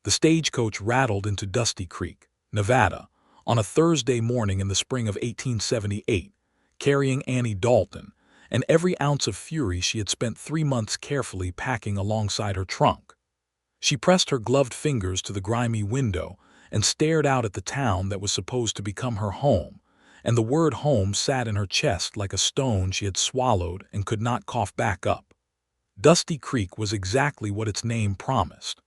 The stagecoach rattled into Dusty Creek, Nevada, on a Thursday morning in the spring of 1878, carrying Annie Dalton, and every ounce of fury she had spent 3 months carefully packing alongside her trunk. She pressed her gloved fingers to the grimy window and stared out at the town that was supposed to become her home, and the word home sat in her chest like a stone she had swallowed and could not cough back up. Dusty Creek was exactly what its name promised.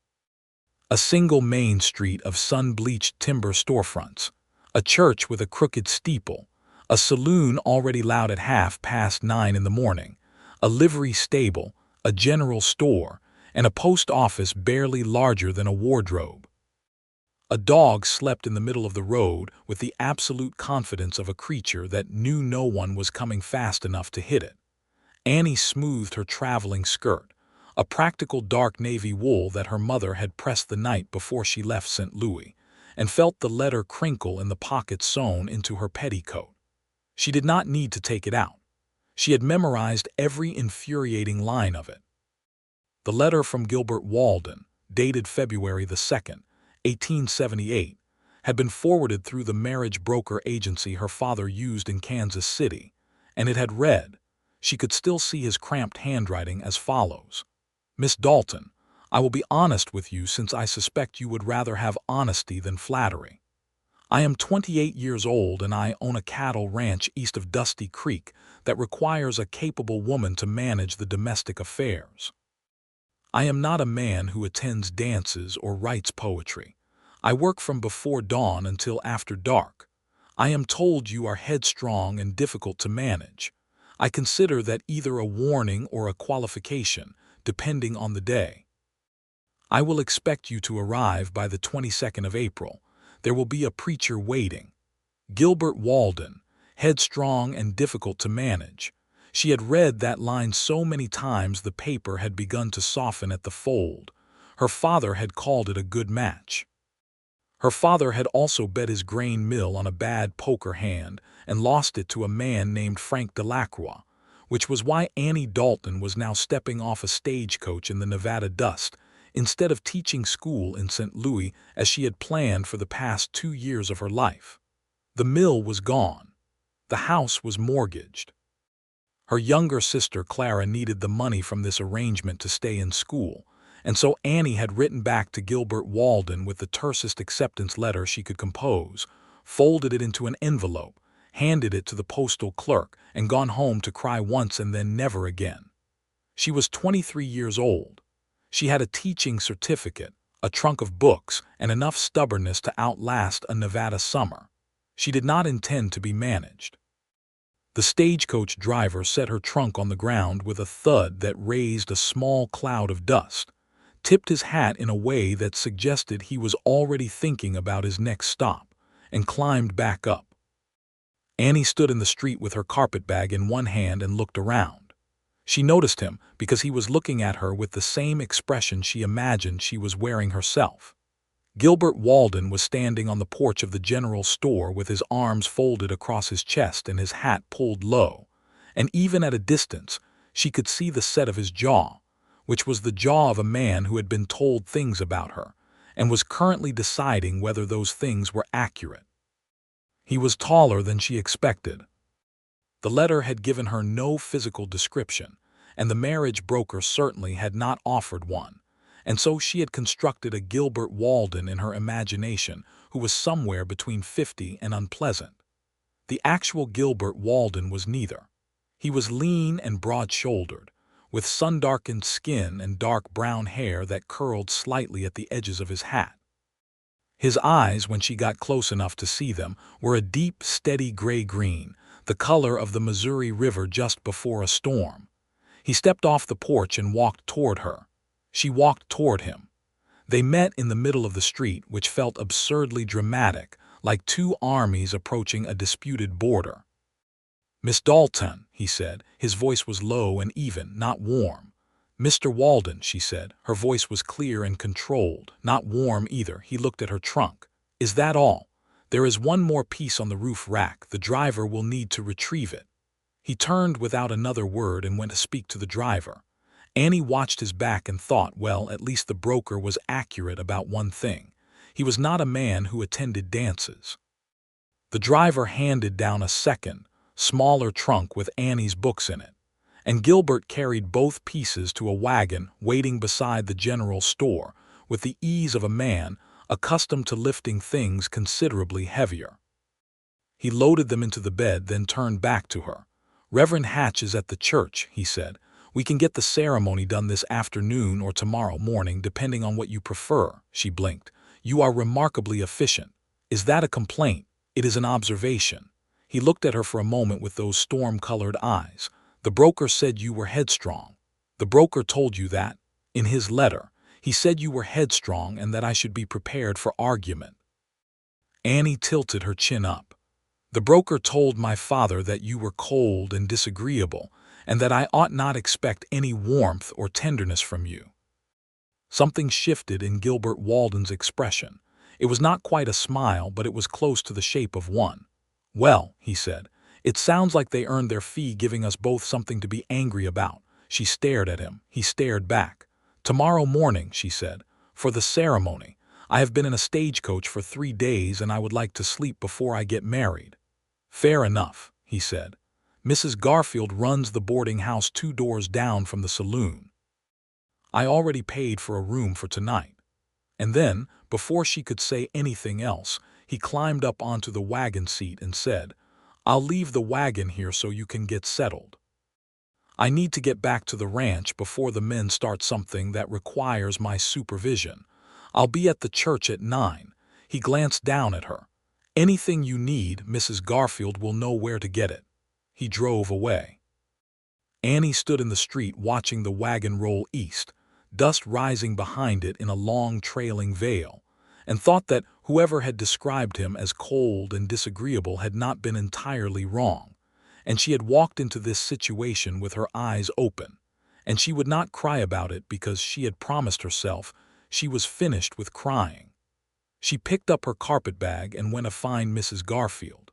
A single main street of sun-bleached timber storefronts, a church with a crooked steeple, a saloon already loud at 9:30 in the morning, a livery stable, a general store, and a post office barely larger than a wardrobe. A dog slept in the middle of the road with the absolute confidence of a creature that knew no one was coming fast enough to hit it. Annie smoothed her traveling skirt, a practical dark navy wool that her mother had pressed the night before she left St. Louis, and felt the letter crinkle in the pocket sewn into her petticoat. She did not need to take it out. She had memorized every infuriating line of it. The letter from Gilbert Walden, dated February the 2nd, 1878, had been forwarded through the marriage broker agency her father used in Kansas City, and it had read, she could still see his cramped handwriting, as follows: Miss Dalton, I will be honest with you since I suspect you would rather have honesty than flattery. I am 28 years old and I own a cattle ranch east of Dusty Creek that requires a capable woman to manage the domestic affairs. I am not a man who attends dances or writes poetry. I work from before dawn until after dark. I am told you are headstrong and difficult to manage. I consider that either a warning or a qualification, depending on the day. I will expect you to arrive by the 22nd of April. There will be a preacher waiting. Gilbert Walden, headstrong and difficult to manage. She had read that line so many times the paper had begun to soften at the fold. Her father had called it a good match. Her father had also bet his grain mill on a bad poker hand and lost it to a man named Frank Delacroix, which was why Annie Dalton was now stepping off a stagecoach in the Nevada dust instead of teaching school in St. Louis as she had planned for the past 2 years of her life. The mill was gone. The house was mortgaged. Her younger sister Clara needed the money from this arrangement to stay in school, and so Annie had written back to Gilbert Walden with the tersest acceptance letter she could compose, folded it into an envelope, handed it to the postal clerk, and gone home to cry once and then never again. She was 23 years old. She had a teaching certificate, a trunk of books, and enough stubbornness to outlast a Nevada summer. She did not intend to be managed. The stagecoach driver set her trunk on the ground with a thud that raised a small cloud of dust, tipped his hat in a way that suggested he was already thinking about his next stop, and climbed back up. Annie stood in the street with her carpetbag in one hand and looked around. She noticed him because he was looking at her with the same expression she imagined she was wearing herself. Gilbert Walden was standing on the porch of the general store with his arms folded across his chest and his hat pulled low, and even at a distance she could see the set of his jaw, which was the jaw of a man who had been told things about her and was currently deciding whether those things were accurate. He was taller than she expected. The letter had given her no physical description, and the marriage broker certainly had not offered one, and so she had constructed a Gilbert Walden in her imagination who was somewhere between 50 and unpleasant. The actual Gilbert Walden was neither. He was lean and broad-shouldered, with sun-darkened skin and dark brown hair that curled slightly at the edges of his hat. His eyes, when she got close enough to see them, were a deep, steady gray-green, the color of the Missouri River just before a storm. He stepped off the porch and walked toward her. She walked toward him. They met in the middle of the street, which felt absurdly dramatic, like two armies approaching a disputed border. "Miss Dalton," he said. His voice was low and even, not warm. "Mr. Walden," she said. Her voice was clear and controlled, not warm either. He looked at her trunk. "Is that all? There is one more piece on the roof rack. The driver will need to retrieve it." He turned without another word and went to speak to the driver. Annie watched his back and thought, well, at least the broker was accurate about one thing. He was not a man who attended dances. The driver handed down a second, smaller trunk with Annie's books in it, and Gilbert carried both pieces to a wagon waiting beside the general store with the ease of a man accustomed to lifting things considerably heavier. He loaded them into the bed, then turned back to her. "Reverend Hatch is at the church," he said. "We can get the ceremony done this afternoon or tomorrow morning, depending on what you prefer." She blinked. "You are remarkably efficient." "Is that a complaint?" "It is an observation." He looked at her for a moment with those storm-colored eyes. "The broker said you were headstrong." "The broker told you that?" "In his letter. He said you were headstrong and that I should be prepared for argument." Annie tilted her chin up. "The broker told my father that you were cold and disagreeable, and that I ought not expect any warmth or tenderness from you." Something shifted in Gilbert Walden's expression. It was not quite a smile, but it was close to the shape of one. "Well," he said, "it sounds like they earned their fee giving us both something to be angry about." She stared at him. He stared back. "Tomorrow morning," she said, "for the ceremony. I have been in a stagecoach for 3 days and I would like to sleep before I get married." "Fair enough," he said. "Mrs. Garfield runs the boarding house 2 doors down from the saloon. I already paid for a room for tonight." And then, before she could say anything else, he climbed up onto the wagon seat and said, "I'll leave the wagon here so you can get settled. I need to get back to the ranch before the men start something that requires my supervision. I'll be at the church at 9. He glanced down at her. "Anything you need, Mrs. Garfield will know where to get it." He drove away. Annie stood in the street watching the wagon roll east, dust rising behind it in a long trailing veil, and thought that whoever had described him as cold and disagreeable had not been entirely wrong, and she had walked into this situation with her eyes open, and she would not cry about it because she had promised herself she was finished with crying. She picked up her carpetbag and went to find Mrs. Garfield.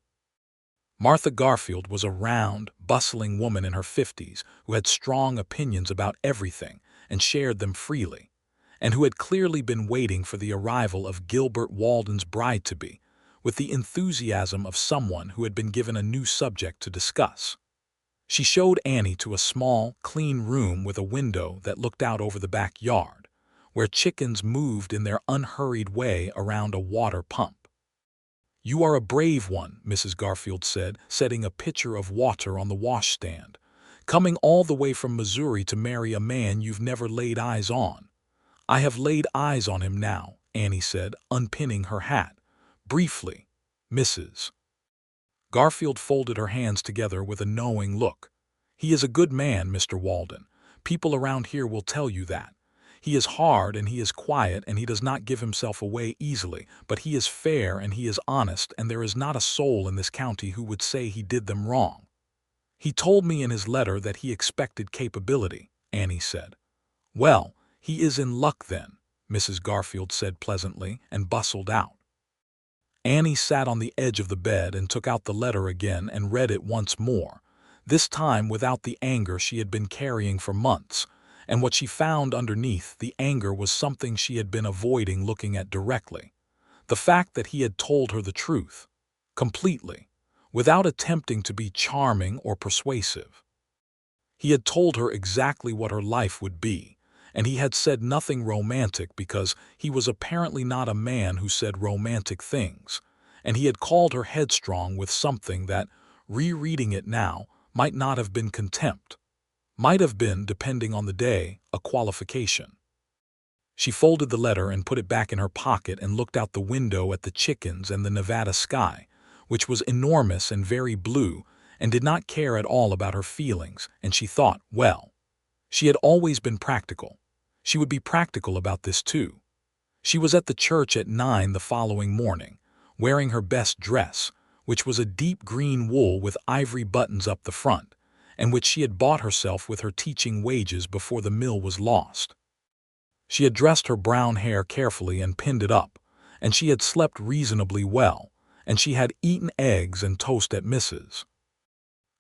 Martha Garfield was a round, bustling woman in her 50s who had strong opinions about everything and shared them freely, and who had clearly been waiting for the arrival of Gilbert Walden's bride-to-be with the enthusiasm of someone who had been given a new subject to discuss. She showed Annie to a small, clean room with a window that looked out over the backyard, where chickens moved in their unhurried way around a water pump. "You are a brave one," Mrs. Garfield said, setting a pitcher of water on the washstand. "Coming all the way from Missouri to marry a man you've never laid eyes on." "I have laid eyes on him now," Annie said, unpinning her hat. "Briefly, Mrs." Garfield folded her hands together with a knowing look. "He is a good man, Mr. Walden. People around here will tell you that. He is hard and he is quiet and he does not give himself away easily, but he is fair and he is honest, and there is not a soul in this county who would say he did them wrong." "He told me in his letter that he expected capability," Annie said. "Well, he is in luck then," Mrs. Garfield said pleasantly, and bustled out. Annie sat on the edge of the bed and took out the letter again and read it once more, this time without the anger she had been carrying for months, and what she found underneath the anger was something she had been avoiding looking at directly. The fact that he had told her the truth, completely, without attempting to be charming or persuasive. He had told her exactly what her life would be, and he had said nothing romantic because he was apparently not a man who said romantic things, and he had called her headstrong with something that, rereading it now, might not have been contempt. Might have been, depending on the day, a qualification. She folded the letter and put it back in her pocket and looked out the window at the chickens and the Nevada sky, which was enormous and very blue, and did not care at all about her feelings, and she thought, well, she had always been practical. She would be practical about this too. She was at the church at 9 the following morning, wearing her best dress, which was a deep green wool with ivory buttons up the front, and which she had bought herself with her teaching wages before the mill was lost. She had dressed her brown hair carefully and pinned it up, and she had slept reasonably well, and she had eaten eggs and toast at Mrs.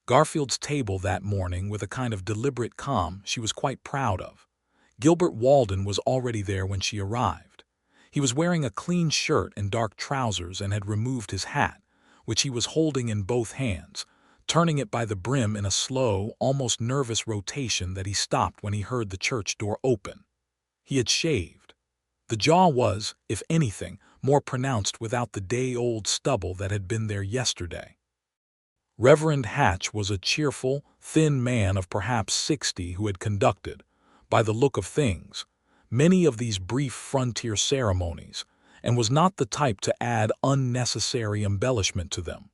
Garfield's table that morning with a kind of deliberate calm she was quite proud of. Gilbert Walden was already there when she arrived. He was wearing a clean shirt and dark trousers and had removed his hat, which he was holding in both hands, turning it by the brim in a slow, almost nervous rotation that he stopped when he heard the church door open. He had shaved. The jaw was, if anything, more pronounced without the day-old stubble that had been there yesterday. Reverend Hatch was a cheerful, thin man of perhaps 60 who had conducted, by the look of things, many of these brief frontier ceremonies, and was not the type to add unnecessary embellishment to them.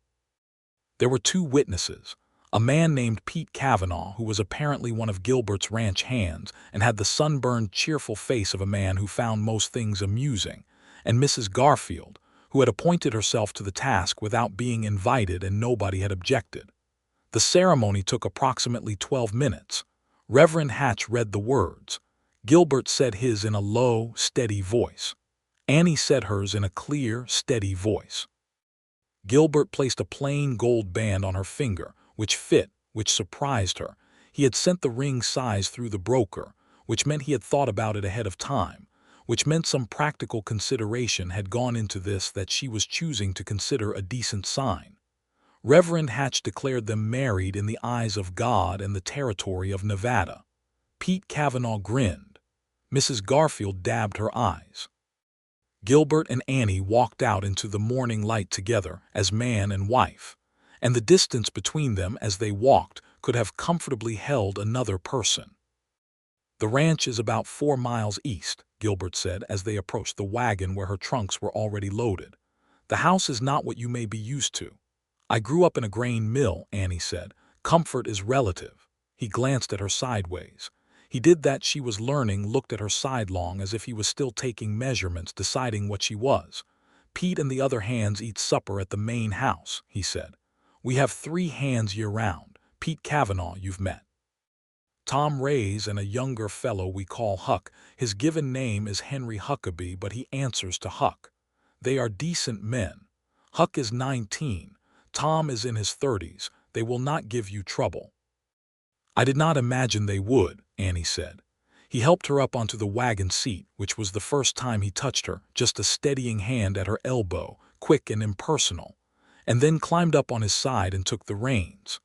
There were two witnesses, a man named Pete Cavanaugh, who was apparently one of Gilbert's ranch hands and had the sunburned, cheerful face of a man who found most things amusing, and Mrs. Garfield, who had appointed herself to the task without being invited and nobody had objected. The ceremony took approximately 12 minutes. Reverend Hatch read the words. Gilbert said his in a low, steady voice. Annie said hers in a clear, steady voice. Gilbert placed a plain gold band on her finger, which fit, which surprised her. He had sent the ring size through the broker, which meant he had thought about it ahead of time, which meant some practical consideration had gone into this that she was choosing to consider a decent sign. Reverend Hatch declared them married in the eyes of God and the territory of Nevada. Pete Cavanaugh grinned. Mrs. Garfield dabbed her eyes. Gilbert and Annie walked out into the morning light together as man and wife, and the distance between them as they walked could have comfortably held another person. "The ranch is about 4 miles east," Gilbert said as they approached the wagon where her trunks were already loaded. "The house is not what you may be used to." "I grew up in a grain mill," Annie said. "Comfort is relative." He glanced at her sideways. He did that she was learning, looked at her sidelong as if he was still taking measurements, deciding what she was. "Pete and the other hands eat supper at the main house," he said. "We have 3 hands year-round. Pete Cavanaugh you've met. Tom Rays and a younger fellow we call Huck. His given name is Henry Huckabee, but he answers to Huck. They are decent men. Huck is 19. Tom is in his 30s. They will not give you trouble." "I did not imagine they would," Annie said. He helped her up onto the wagon seat, which was the first time he touched her, just a steadying hand at her elbow, quick and impersonal, and then climbed up on his side and took the reins.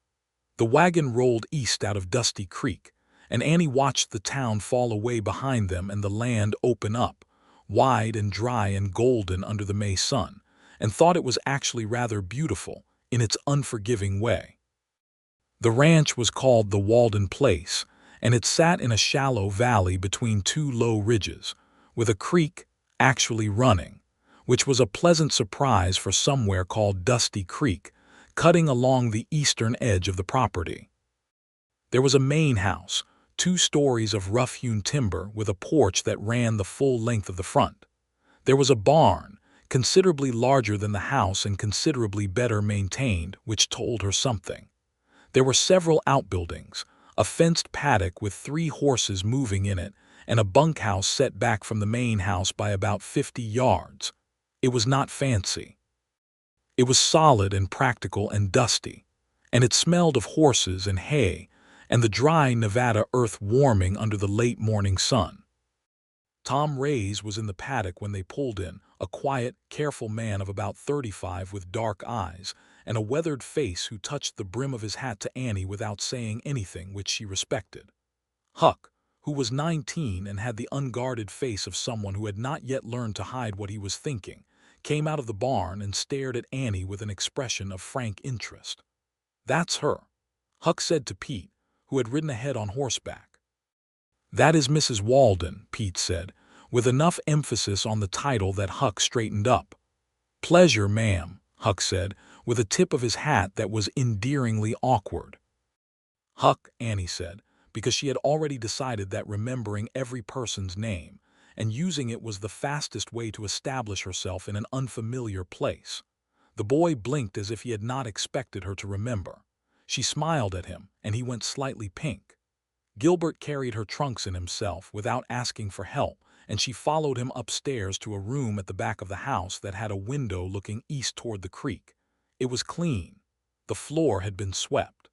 The wagon rolled east out of Dusty Creek, and Annie watched the town fall away behind them and the land open up, wide and dry and golden under the May sun, and thought it was actually rather beautiful in its unforgiving way. The ranch was called the Walden Place, and it sat in a shallow valley between 2 low ridges, with a creek actually running, which was a pleasant surprise for somewhere called Dusty Creek, cutting along the eastern edge of the property. There was a main house, 2 stories of rough-hewn timber with a porch that ran the full length of the front. There was a barn, considerably larger than the house and considerably better maintained, which told her something. There were several outbuildings, a fenced paddock with 3 horses moving in it, and a bunkhouse set back from the main house by about 50 yards. It was not fancy. It was solid and practical and dusty, and it smelled of horses and hay and the dry Nevada earth warming under the late morning sun. Tom Rays was in the paddock when they pulled in, a quiet, careful man of about 35 with dark eyes and a weathered face who touched the brim of his hat to Annie without saying anything, which she respected. Huck, who was 19 and had the unguarded face of someone who had not yet learned to hide what he was thinking, came out of the barn and stared at Annie with an expression of frank interest. "That's her," Huck said to Pete, who had ridden ahead on horseback. "That is Mrs. Walden," Pete said, with enough emphasis on the title that Huck straightened up. "Pleasure, ma'am," Huck said, with a tip of his hat that was endearingly awkward. "Huck," Annie said, because she had already decided that remembering every person's name and using it was the fastest way to establish herself in an unfamiliar place. The boy blinked as if he had not expected her to remember. She smiled at him, and he went slightly pink. Gilbert carried her trunks in himself without asking for help, and she followed him upstairs to a room at the back of the house that had a window looking east toward the creek. It was clean. The floor had been swept.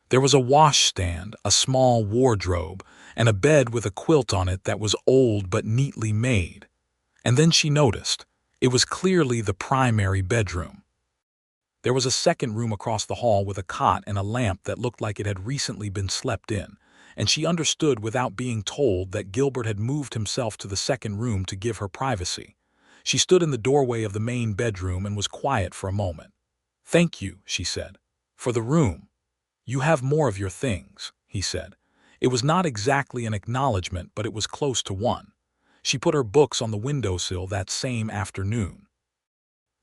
There was a washstand, a small wardrobe, and a bed with a quilt on it that was old but neatly made. And then she noticed. It was clearly the primary bedroom. There was a second room across the hall with a cot and a lamp that looked like it had recently been slept in, and she understood without being told that Gilbert had moved himself to the second room to give her privacy. She stood in the doorway of the main bedroom and was quiet for a moment. "Thank you," she said, "for the room." "You have more of your things," he said. It was not exactly an acknowledgement, but it was close to one. She put her books on the windowsill that same afternoon.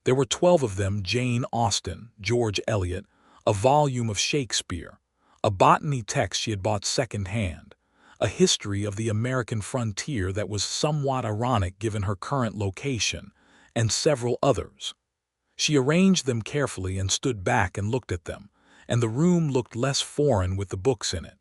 There were 12 of them: Jane Austen, George Eliot, a volume of Shakespeare, a botany text she had bought second-hand, a history of the American frontier that was somewhat ironic given her current location, and several others. She arranged them carefully and stood back and looked at them, and the room looked less foreign with the books in it.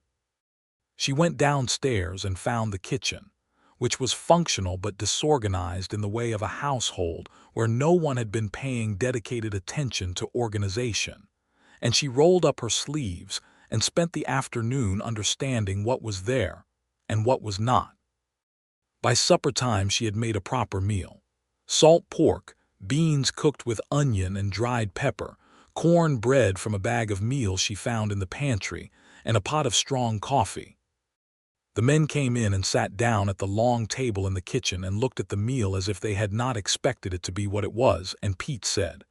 She went downstairs and found the kitchen, which was functional but disorganized in the way of a household where no one had been paying dedicated attention to organization, and she rolled up her sleeves and spent the afternoon understanding what was there and what was not. By supper time she had made a proper meal: salt pork, beans cooked with onion and dried pepper, corn bread from a bag of meal she found in the pantry, and a pot of strong coffee. The men came in and sat down at the long table in the kitchen and looked at the meal as if they had not expected it to be what it was, and Pete said,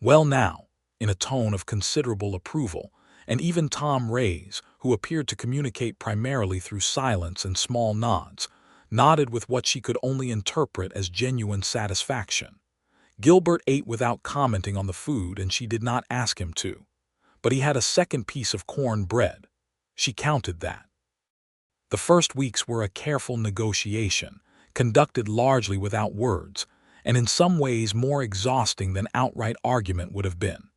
"Well now," in a tone of considerable approval, and even Tom Rays, who appeared to communicate primarily through silence and small nods, nodded with what she could only interpret as genuine satisfaction. Gilbert ate without commenting on the food, and she did not ask him to. But he had a second piece of corn bread. She counted that. The first weeks were a careful negotiation, conducted largely without words, and in some ways more exhausting than outright argument would have been.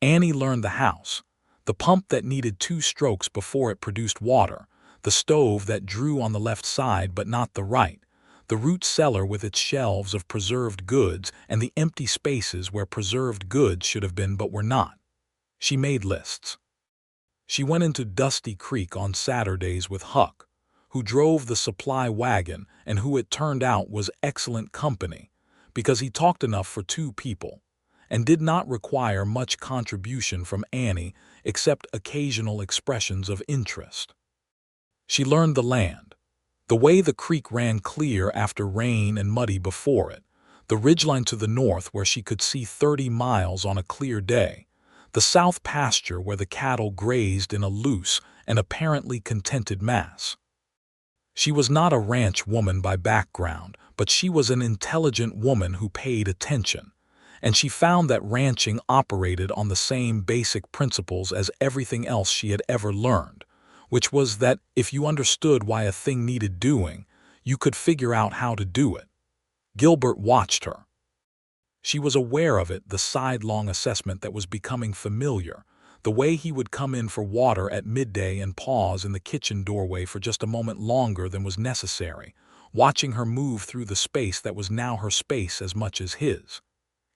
Annie learned the house: the pump that needed 2 strokes before it produced water, the stove that drew on the left side but not the right, the root cellar with its shelves of preserved goods and the empty spaces where preserved goods should have been but were not. She made lists. She went into Dusty Creek on Saturdays with Huck, who drove the supply wagon and who it turned out was excellent company because he talked enough for 2 people and did not require much contribution from Annie except occasional expressions of interest. She learned the land, the way the creek ran clear after rain and muddy before it, the ridgeline to the north where she could see 30 miles on a clear day, the south pasture where the cattle grazed in a loose and apparently contented mass. She was not a ranch woman by background, but she was an intelligent woman who paid attention, and she found that ranching operated on the same basic principles as everything else she had ever learned, which was that if you understood why a thing needed doing, you could figure out how to do it. Gilbert watched her. She was aware of it, the sidelong assessment that was becoming familiar, the way he would come in for water at midday and pause in the kitchen doorway for just a moment longer than was necessary, watching her move through the space that was now her space as much as his.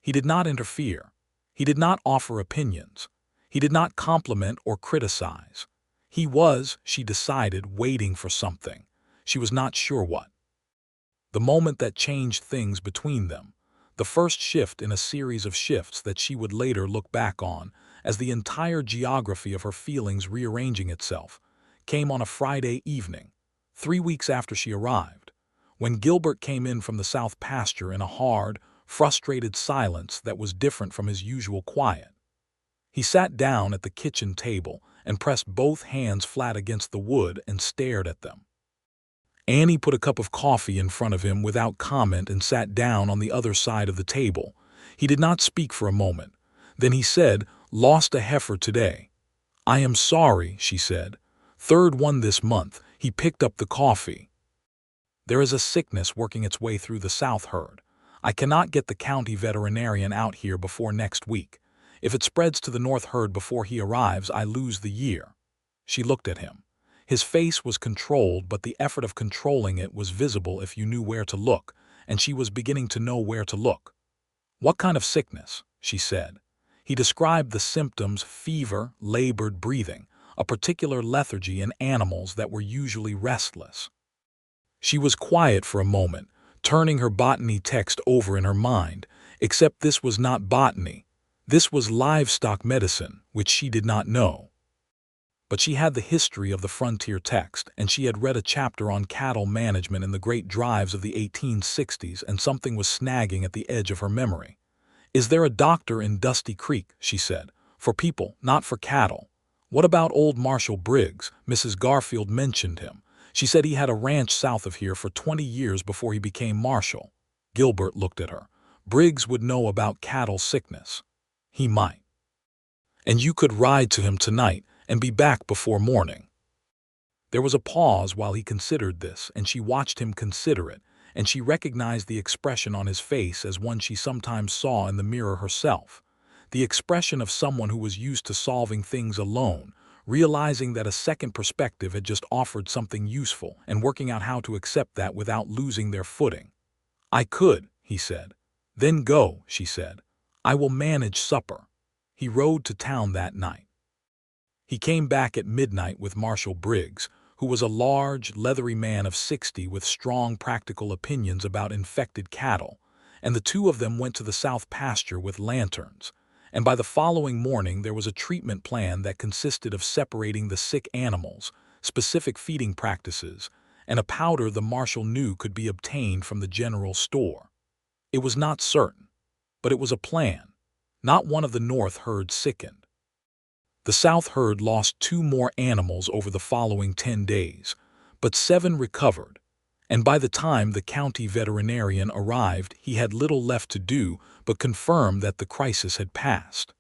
He did not interfere. He did not offer opinions. He did not compliment or criticize. He was, she decided, waiting for something. She was not sure what. The moment that changed things between them, the first shift in a series of shifts that she would later look back on as the entire geography of her feelings rearranging itself, came on a Friday evening, 3 weeks after she arrived, when Gilbert came in from the south pasture in a hard, frustrated silence that was different from his usual quiet. He sat down at the kitchen table and pressed both hands flat against the wood and stared at them. Annie put a cup of coffee in front of him without comment and sat down on the other side of the table. He did not speak for a moment. Then he said, "Lost a heifer today." "I am sorry," she said. "Third one this month." He picked up the coffee. "There is a sickness working its way through the south herd. I cannot get the county veterinarian out here before next week. If it spreads to the north herd before he arrives, I lose the year." She looked at him. His face was controlled, but the effort of controlling it was visible if you knew where to look, and she was beginning to know where to look. "What kind of sickness?" she said. He described the symptoms: fever, labored breathing, a particular lethargy in animals that were usually restless. She was quiet for a moment, turning her botany text over in her mind, except this was not botany. This was livestock medicine, which she did not know. But she had the history of the frontier text, and she had read a chapter on cattle management in the great drives of the 1860s, and something was snagging at the edge of her memory. "Is there a doctor in Dusty Creek?" she said. "For people, not for cattle. What about old Marshall Briggs?" Mrs. Garfield mentioned him. She said he had a ranch south of here for 20 years before he became marshal. Gilbert looked at her. "Briggs would know about cattle sickness." "He might. And you could ride to him tonight and be back before morning." There was a pause while he considered this, and she watched him consider it, and she recognized the expression on his face as one she sometimes saw in the mirror herself. The expression of someone who was used to solving things alone, realizing that a second perspective had just offered something useful, and working out how to accept that without losing their footing. "I could," he said. "Then go," she said. "I will manage supper." He rode to town that night. He came back at midnight with Marshal Briggs, who was a large, leathery man of 60 with strong practical opinions about infected cattle, and the two of them went to the south pasture with lanterns. And by the following morning there was a treatment plan that consisted of separating the sick animals, specific feeding practices, and a powder the marshal knew could be obtained from the general store. It was not certain, but it was a plan. Not one of the north herd sickened. The south herd lost 2 more animals over the following 10 days, but 7 recovered, and by the time the county veterinarian arrived he had little left to do but confirm that the crisis had passed.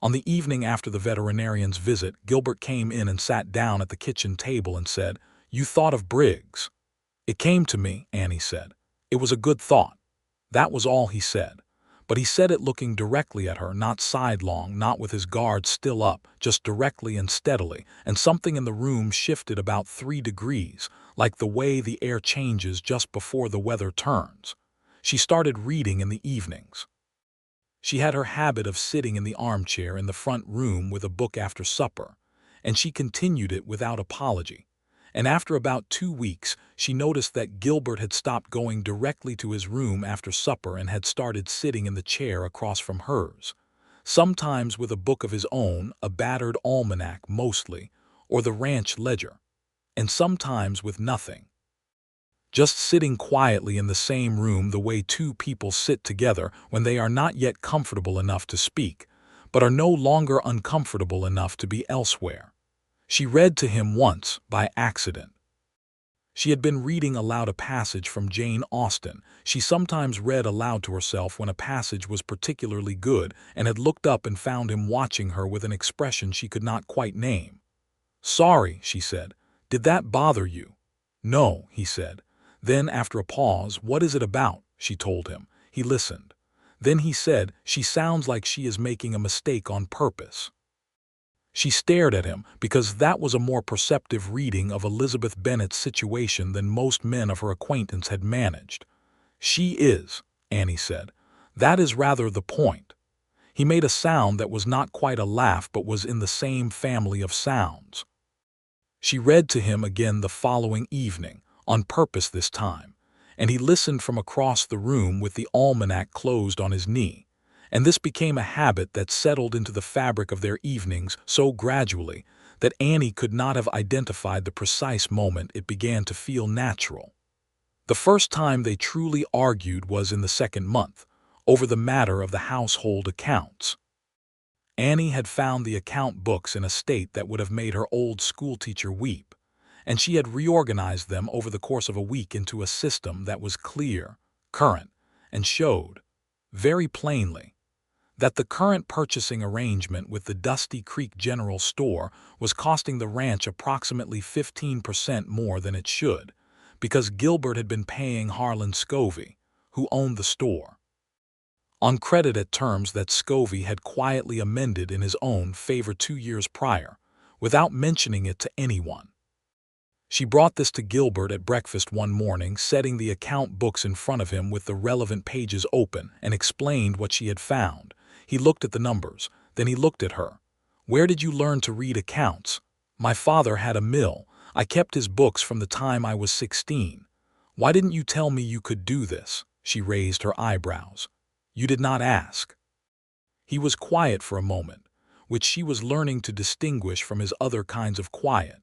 On the evening after the veterinarian's visit, Gilbert came in and sat down at the kitchen table and said, "You thought of Briggs." "It came to me," Annie said. "It was a good thought." That was all he said. But he said it looking directly at her, not sidelong, not with his guard still up, just directly and steadily, and something in the room shifted about 3 degrees, like the way the air changes just before the weather turns. She started reading in the evenings. She had her habit of sitting in the armchair in the front room with a book after supper, and she continued it without apology. And after about 2 weeks, she noticed that Gilbert had stopped going directly to his room after supper and had started sitting in the chair across from hers, sometimes with a book of his own, a battered almanac mostly, or the ranch ledger, and sometimes with nothing. Just sitting quietly in the same room the way 2 people sit together when they are not yet comfortable enough to speak, but are no longer uncomfortable enough to be elsewhere. She read to him once, by accident. She had been reading aloud a passage from Jane Austen. She sometimes read aloud to herself when a passage was particularly good, and had looked up and found him watching her with an expression she could not quite name. "Sorry," she said. "Did that bother you?" "No," he said. Then, after a pause, "What is it about?" she told him. He listened. Then he said, "She sounds like she is making a mistake on purpose." She stared at him, because that was a more perceptive reading of Elizabeth Bennet's situation than most men of her acquaintance had managed. "She is," Annie said. "That is rather the point." He made a sound that was not quite a laugh but was in the same family of sounds. She read to him again the following evening, on purpose this time, and he listened from across the room with the almanac closed on his knee. And this became a habit that settled into the fabric of their evenings so gradually that Annie could not have identified the precise moment it began to feel natural. The first time they truly argued was in the 2nd month, over the matter of the household accounts. Annie had found the account books in a state that would have made her old schoolteacher weep, and she had reorganized them over the course of a week into a system that was clear, current, and showed, very plainly, that the current purchasing arrangement with the Dusty Creek General Store was costing the ranch approximately 15% more than it should, because Gilbert had been paying Harlan Scovey, who owned the store, on credit at terms that Scovey had quietly amended in his own favor 2 years prior, without mentioning it to anyone. She brought this to Gilbert at breakfast one morning, setting the account books in front of him with the relevant pages open, and explained what she had found. He looked at the numbers, then he looked at her. Where did you learn to read accounts? My father had a mill. I kept his books from the time I was 16. Why didn't you tell me you could do this? She raised her eyebrows. You did not ask. He was quiet for a moment, which she was learning to distinguish from his other kinds of quiet.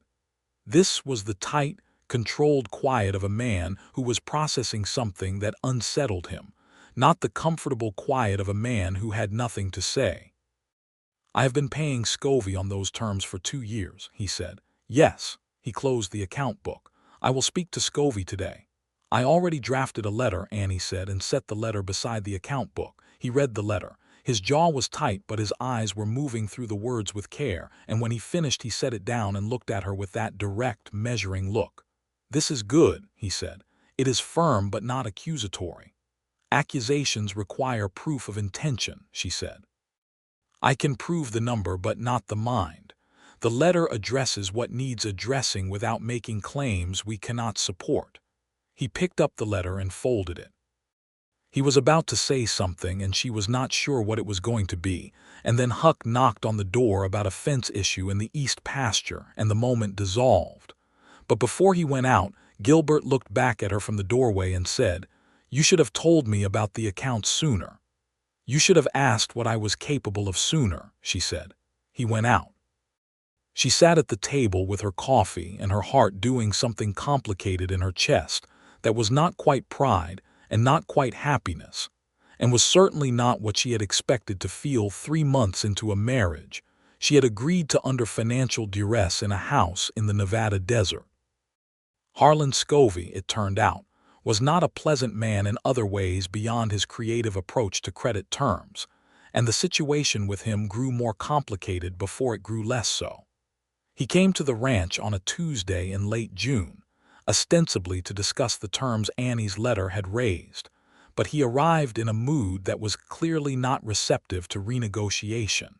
This was the tight, controlled quiet of a man who was processing something that unsettled him, not the comfortable quiet of a man who had nothing to say. I have been paying Scovey on those terms for 2 years, he said. Yes, he closed the account book. I will speak to Scovey today. I already drafted a letter, Annie said, and set the letter beside the account book. He read the letter. His jaw was tight, but his eyes were moving through the words with care, and when he finished he set it down and looked at her with that direct, measuring look. This is good, he said. It is firm but not accusatory. Accusations require proof of intention, she said. I can prove the number but not the mind. The letter addresses what needs addressing without making claims we cannot support. He picked up the letter and folded it. He was about to say something and she was not sure what it was going to be, and then Huck knocked on the door about a fence issue in the east pasture and the moment dissolved. But before he went out, Gilbert looked back at her from the doorway and said, "You should have told me about the account sooner. You should have asked what I was capable of sooner," she said. He went out. She sat at the table with her coffee and her heart doing something complicated in her chest that was not quite pride and not quite happiness, and was certainly not what she had expected to feel 3 months into a marriage. She had agreed to under financial duress in a house in the Nevada desert. Harlan Scovey, it turned out, was not a pleasant man in other ways beyond his creative approach to credit terms, and the situation with him grew more complicated before it grew less so. He came to the ranch on a Tuesday in late June, ostensibly to discuss the terms Annie's letter had raised, but he arrived in a mood that was clearly not receptive to renegotiation.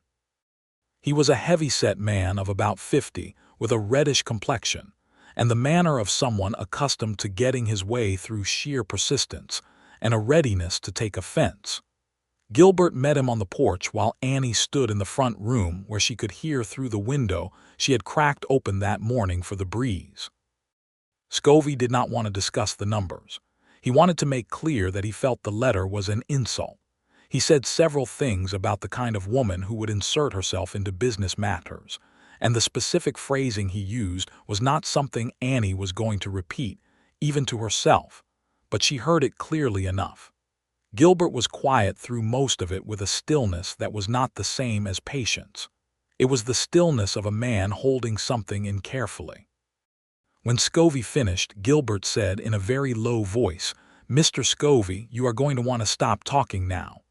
He was a heavy-set man of about 50, with a reddish complexion, and the manner of someone accustomed to getting his way through sheer persistence, and a readiness to take offense. Gilbert met him on the porch while Annie stood in the front room where she could hear through the window she had cracked open that morning for the breeze. Scovey did not want to discuss the numbers. He wanted to make clear that he felt the letter was an insult. He said several things about the kind of woman who would insert herself into business matters, and the specific phrasing he used was not something Annie was going to repeat, even to herself, but she heard it clearly enough. Gilbert was quiet through most of it with a stillness that was not the same as patience. It was the stillness of a man holding something in carefully. When Scovey finished, Gilbert said in a very low voice, "Mr. Scovey, you are going to want to stop talking now."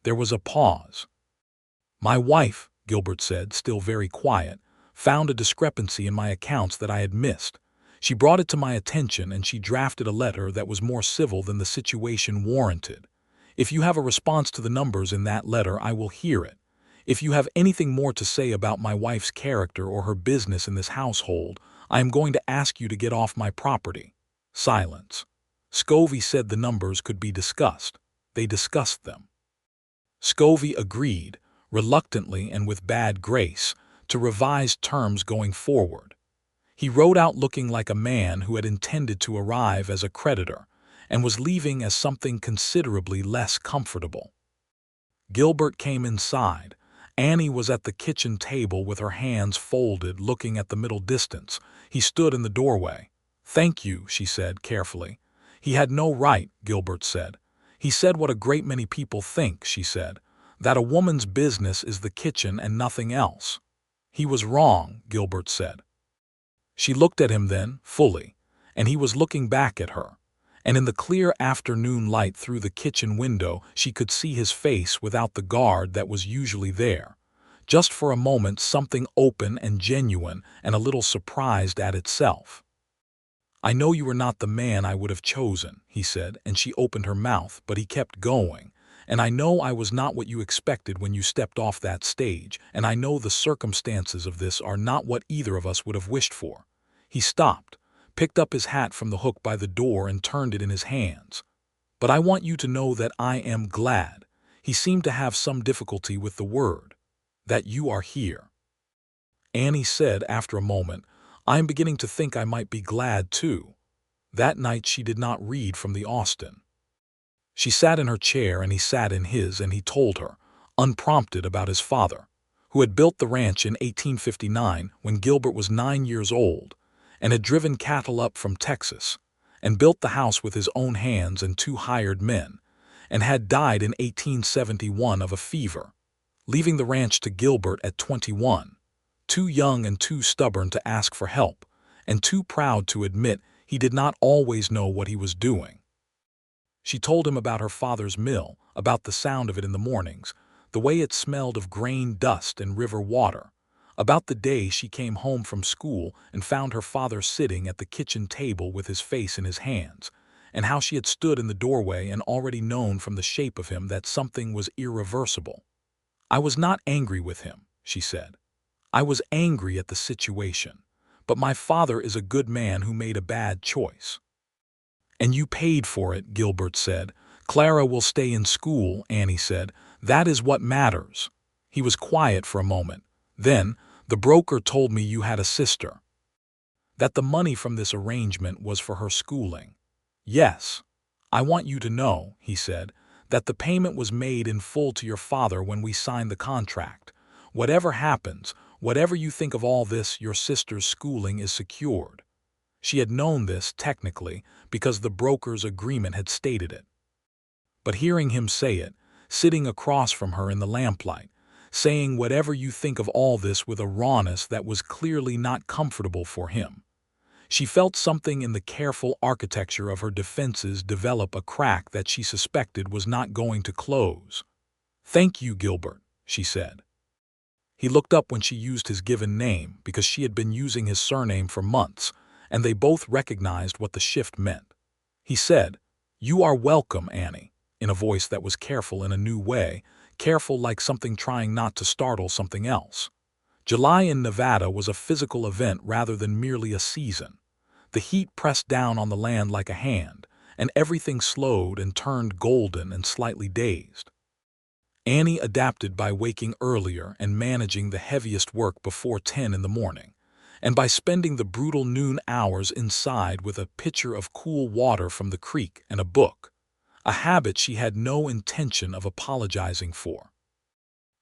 There was a pause. "My wife," Gilbert said, still very quiet, "found a discrepancy in my accounts that I had missed. She brought it to my attention and she drafted a letter that was more civil than the situation warranted. If you have a response to the numbers in that letter, I will hear it. If you have anything more to say about my wife's character or her business in this household, I am going to ask you to get off my property." Silence. Scovey said the numbers could be discussed. They discussed them. Scovey agreed, reluctantly and with bad grace, to revise terms going forward. He rode out looking like a man who had intended to arrive as a creditor and was leaving as something considerably less comfortable. Gilbert came inside. Annie was at the kitchen table with her hands folded, looking at the middle distance. He stood in the doorway. "Thank you," she said carefully. "He had no right," Gilbert said. "He said what a great many people think," she said, "that a woman's business is the kitchen and nothing else." "He was wrong," Gilbert said. She looked at him then, fully, and he was looking back at her. And in the clear afternoon light through the kitchen window she could see his face without the guard that was usually there. Just for a moment something open and genuine and a little surprised at itself. "I know you were not the man I would have chosen," he said, and she opened her mouth, but he kept going. "And I know I was not what you expected when you stepped off that stage, and I know the circumstances of this are not what either of us would have wished for." He stopped, picked up his hat from the hook by the door and turned it in his hands. "But I want you to know that I am glad," he seemed to have some difficulty with the word, "that you are here." Annie said after a moment. "I am beginning to think I might be glad, too." That night she did not read from the Austen. She sat in her chair and he sat in his, and he told her, unprompted, about his father, who had built the ranch in 1859 when Gilbert was 9 years old, and had driven cattle up from Texas, and built the house with his own hands and 2 hired men, and had died in 1871 of a fever, leaving the ranch to Gilbert at 21, too young and too stubborn to ask for help, and too proud to admit he did not always know what he was doing. She told him about her father's mill, about the sound of it in the mornings, the way it smelled of grain dust and river water, about the day she came home from school and found her father sitting at the kitchen table with his face in his hands, and how she had stood in the doorway and already known from the shape of him that something was irreversible. "I was not angry with him," she said. "I was angry at the situation. But my father is a good man who made a bad choice." "And you paid for it," Gilbert said. "Clara will stay in school," Annie said. "That is what matters." He was quiet for a moment. Then, "The broker told me you had a sister. That the money from this arrangement was for her schooling." "Yes. I want you to know," he said, "that the payment was made in full to your father when we signed the contract. Whatever happens, whatever you think of all this, your sister's schooling is secured." She had known this, technically, because the broker's agreement had stated it. But hearing him say it, sitting across from her in the lamplight, saying whatever you think of all this with a rawness that was clearly not comfortable for him, she felt something in the careful architecture of her defenses develop a crack that she suspected was not going to close. "Thank you, Gilbert," she said. He looked up when she used his given name, because she had been using his surname for months, and they both recognized what the shift meant. He said, "You are welcome, Annie," in a voice that was careful in a new way, careful like something trying not to startle something else. July in Nevada was a physical event rather than merely a season. The heat pressed down on the land like a hand, and everything slowed and turned golden and slightly dazed. Annie adapted by waking earlier and managing the heaviest work before 10 in the morning, and by spending the brutal noon hours inside with a pitcher of cool water from the creek and a book, a habit she had no intention of apologizing for.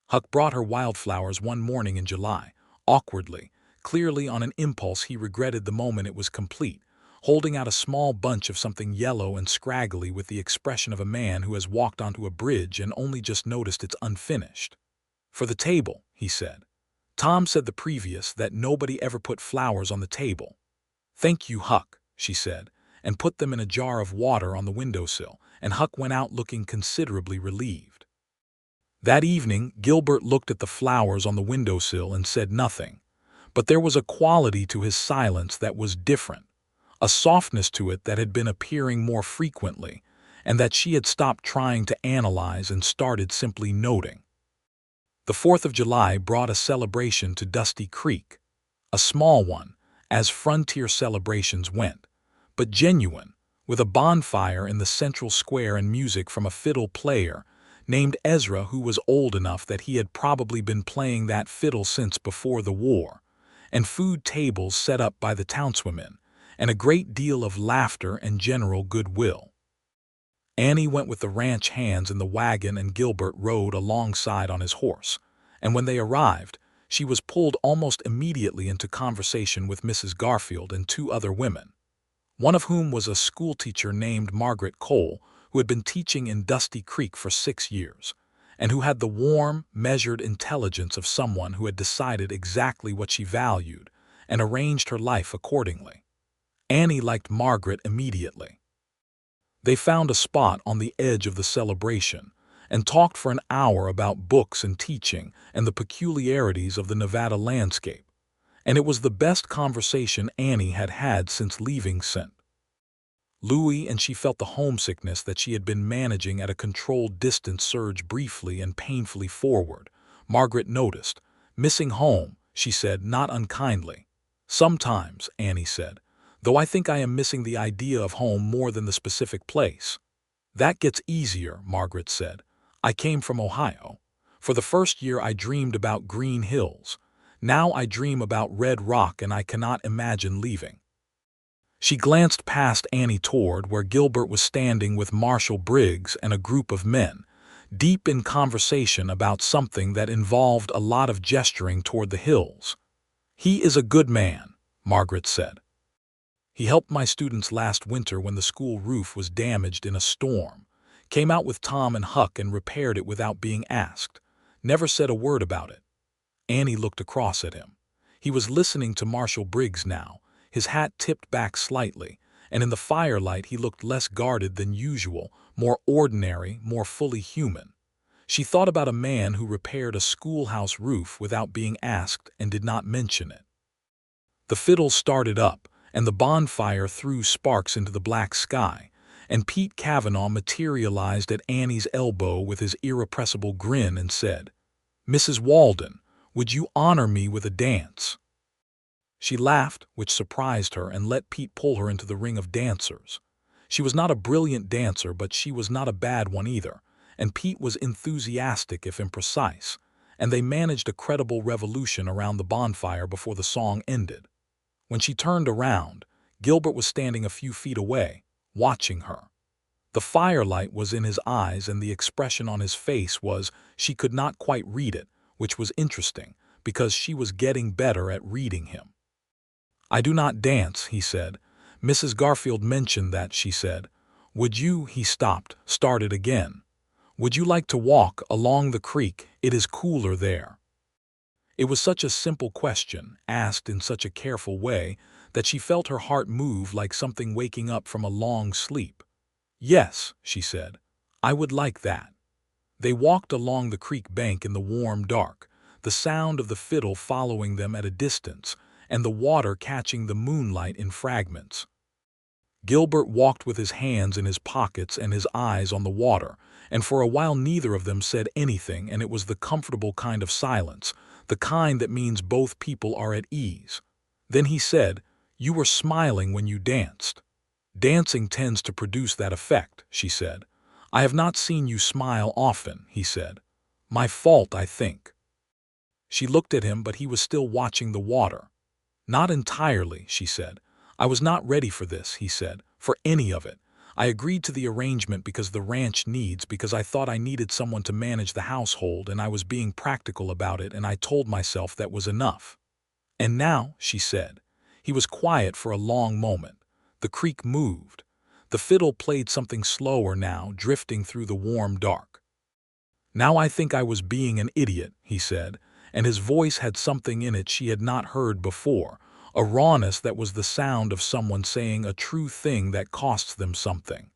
Huck brought her wildflowers one morning in July, awkwardly, clearly on an impulse he regretted the moment it was complete, holding out a small bunch of something yellow and scraggly with the expression of a man who has walked onto a bridge and only just noticed it's unfinished. "For the table," he said. "Tom said the previous that nobody ever put flowers on the table." "Thank you, Huck," she said, and put them in a jar of water on the windowsill, and Huck went out looking considerably relieved. That evening, Gilbert looked at the flowers on the windowsill and said nothing, but there was a quality to his silence that was different, a softness to it that had been appearing more frequently, and that she had stopped trying to analyze and started simply noting. The 4th of July brought a celebration to Dusty Creek, a small one, as frontier celebrations went, but genuine, with a bonfire in the central square and music from a fiddle player named Ezra who was old enough that he had probably been playing that fiddle since before the war, and food tables set up by the townswomen, and a great deal of laughter and general goodwill. Annie went with the ranch hands in the wagon and Gilbert rode alongside on his horse, and when they arrived, she was pulled almost immediately into conversation with Mrs. Garfield and 2 other women, one of whom was a schoolteacher named Margaret Cole, who had been teaching in Dusty Creek for 6 years, and who had the warm, measured intelligence of someone who had decided exactly what she valued and arranged her life accordingly. Annie liked Margaret immediately. They found a spot on the edge of the celebration and talked for an hour about books and teaching and the peculiarities of the Nevada landscape, and it was the best conversation Annie had had since leaving St. Louis, and she felt the homesickness that she had been managing at a controlled distance surge briefly and painfully forward. Margaret noticed. "Missing home," she said, not unkindly. "Sometimes," Annie said, "though I think I am missing the idea of home more than the specific place." "That gets easier," Margaret said. "I came from Ohio. For the first year I dreamed about green hills. Now I dream about Red Rock and I cannot imagine leaving." She glanced past Annie toward where Gilbert was standing with Marshal Briggs and a group of men, deep in conversation about something that involved a lot of gesturing toward the hills. "He is a good man," Margaret said. "He helped my students last winter when the school roof was damaged in a storm. Came out with Tom and Huck and repaired it without being asked. Never said a word about it." Annie looked across at him. He was listening to Marshal Briggs now, his hat tipped back slightly, and in the firelight he looked less guarded than usual, more ordinary, more fully human. She thought about a man who repaired a schoolhouse roof without being asked and did not mention it. The fiddle started up, and the bonfire threw sparks into the black sky, and Pete Cavanaugh materialized at Annie's elbow with his irrepressible grin and said, "Mrs. Walden, would you honor me with a dance?" She laughed, which surprised her, and let Pete pull her into the ring of dancers. She was not a brilliant dancer, but she was not a bad one either, and Pete was enthusiastic if imprecise, and they managed a credible revolution around the bonfire before the song ended. When she turned around, Gilbert was standing a few feet away, watching her. The firelight was in his eyes and the expression on his face was, she could not quite read it, which was interesting, because she was getting better at reading him. "I do not dance," he said. "Mrs. Garfield mentioned that," she said. "Would you," he stopped, started again. "Would you like to walk along the creek? It is cooler there." It was such a simple question, asked in such a careful way, that she felt her heart move like something waking up from a long sleep. "Yes," she said, "I would like that." They walked along the creek bank in the warm dark, the sound of the fiddle following them at a distance, and the water catching the moonlight in fragments. Gilbert walked with his hands in his pockets and his eyes on the water, and for a while neither of them said anything, and it was the comfortable kind of silence, the kind that means both people are at ease. Then he said, "You were smiling when you danced." "Dancing tends to produce that effect," she said. "I have not seen you smile often," he said. "My fault, I think." She looked at him, but he was still watching the water. "Not entirely," she said. "I was not ready for this," he said, "for any of it. I agreed to the arrangement because the ranch needs, because I thought I needed someone to manage the household, and I was being practical about it, and I told myself that was enough." "And now," she said. He was quiet for a long moment. The creek moved. The fiddle played something slower now, drifting through the warm dark. "Now I think I was being an idiot," he said, and his voice had something in it she had not heard before, a rawness that was the sound of someone saying a true thing that costs them something.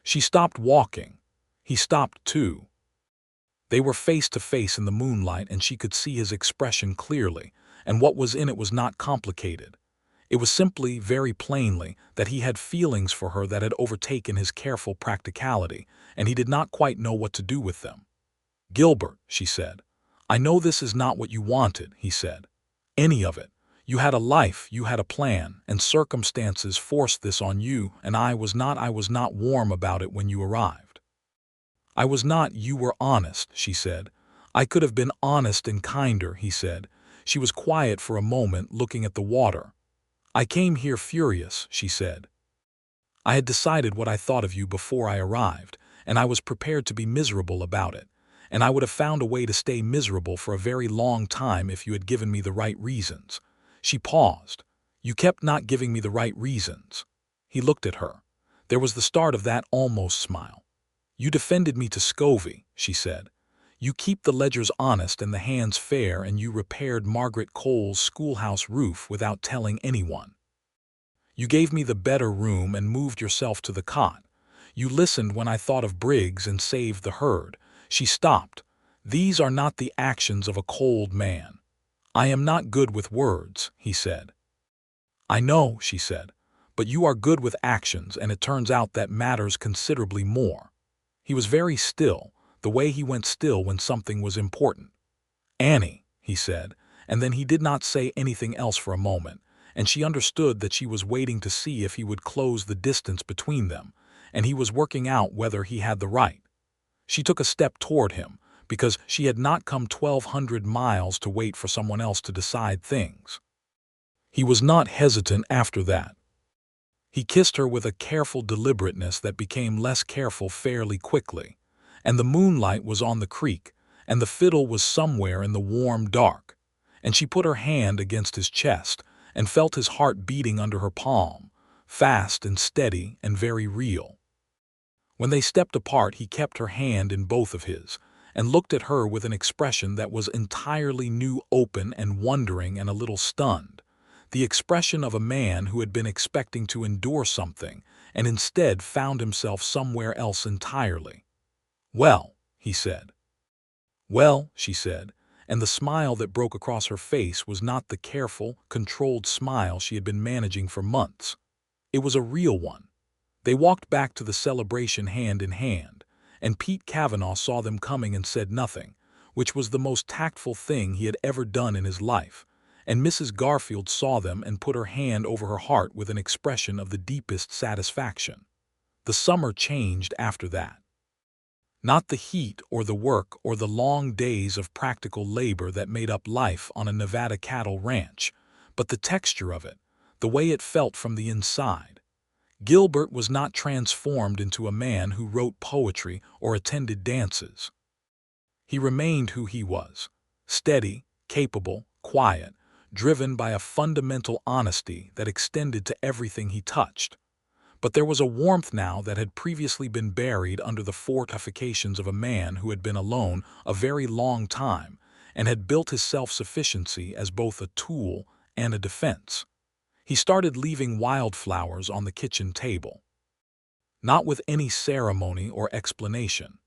She stopped walking. He stopped too. They were face to face in the moonlight, and she could see his expression clearly, and what was in it was not complicated. It was simply, very plainly, that he had feelings for her that had overtaken his careful practicality, and he did not quite know what to do with them. "Gilbert," she said, "I know this is not what you wanted," he said. "Any of it. You had a life, you had a plan, and circumstances forced this on you, and I was not warm about it when you arrived." "I was not, you were honest," she said. "I could have been honest and kinder," he said. She was quiet for a moment, looking at the water. "I came here furious," she said. "I had decided what I thought of you before I arrived, and I was prepared to be miserable about it, and I would have found a way to stay miserable for a very long time if you had given me the right reasons." She paused. "You kept not giving me the right reasons." He looked at her. There was the start of that almost smile. "You defended me to Scovey," she said. "You keep the ledgers honest and the hands fair, and you repaired Margaret Cole's schoolhouse roof without telling anyone. You gave me the better room and moved yourself to the cot. You listened when I thought of Briggs and saved the herd." She stopped. "These are not the actions of a cold man." "I am not good with words," he said. "I know," she said, "but you are good with actions, and it turns out that matters considerably more." He was very still, the way he went still when something was important. "Annie," he said, and then he did not say anything else for a moment, and she understood that she was waiting to see if he would close the distance between them, and he was working out whether he had the right. She took a step toward him, because she had not come 1,200 miles to wait for someone else to decide things. He was not hesitant after that. He kissed her with a careful deliberateness that became less careful fairly quickly, and the moonlight was on the creek, and the fiddle was somewhere in the warm dark, and she put her hand against his chest and felt his heart beating under her palm, fast and steady and very real. When they stepped apart, he kept her hand in both of his and looked at her with an expression that was entirely new, open and wondering and a little stunned, the expression of a man who had been expecting to endure something and instead found himself somewhere else entirely. "Well," he said. "Well," she said, and the smile that broke across her face was not the careful, controlled smile she had been managing for months. It was a real one. They walked back to the celebration hand in hand, and Pete Cavanaugh saw them coming and said nothing, which was the most tactful thing he had ever done in his life, and Mrs. Garfield saw them and put her hand over her heart with an expression of the deepest satisfaction. The summer changed after that. Not the heat or the work or the long days of practical labor that made up life on a Nevada cattle ranch, but the texture of it, the way it felt from the inside. Gilbert was not transformed into a man who wrote poetry or attended dances. He remained who he was, steady, capable, quiet, driven by a fundamental honesty that extended to everything he touched. But there was a warmth now that had previously been buried under the fortifications of a man who had been alone a very long time and had built his self-sufficiency as both a tool and a defense. He started leaving wildflowers on the kitchen table. Not with any ceremony or explanation.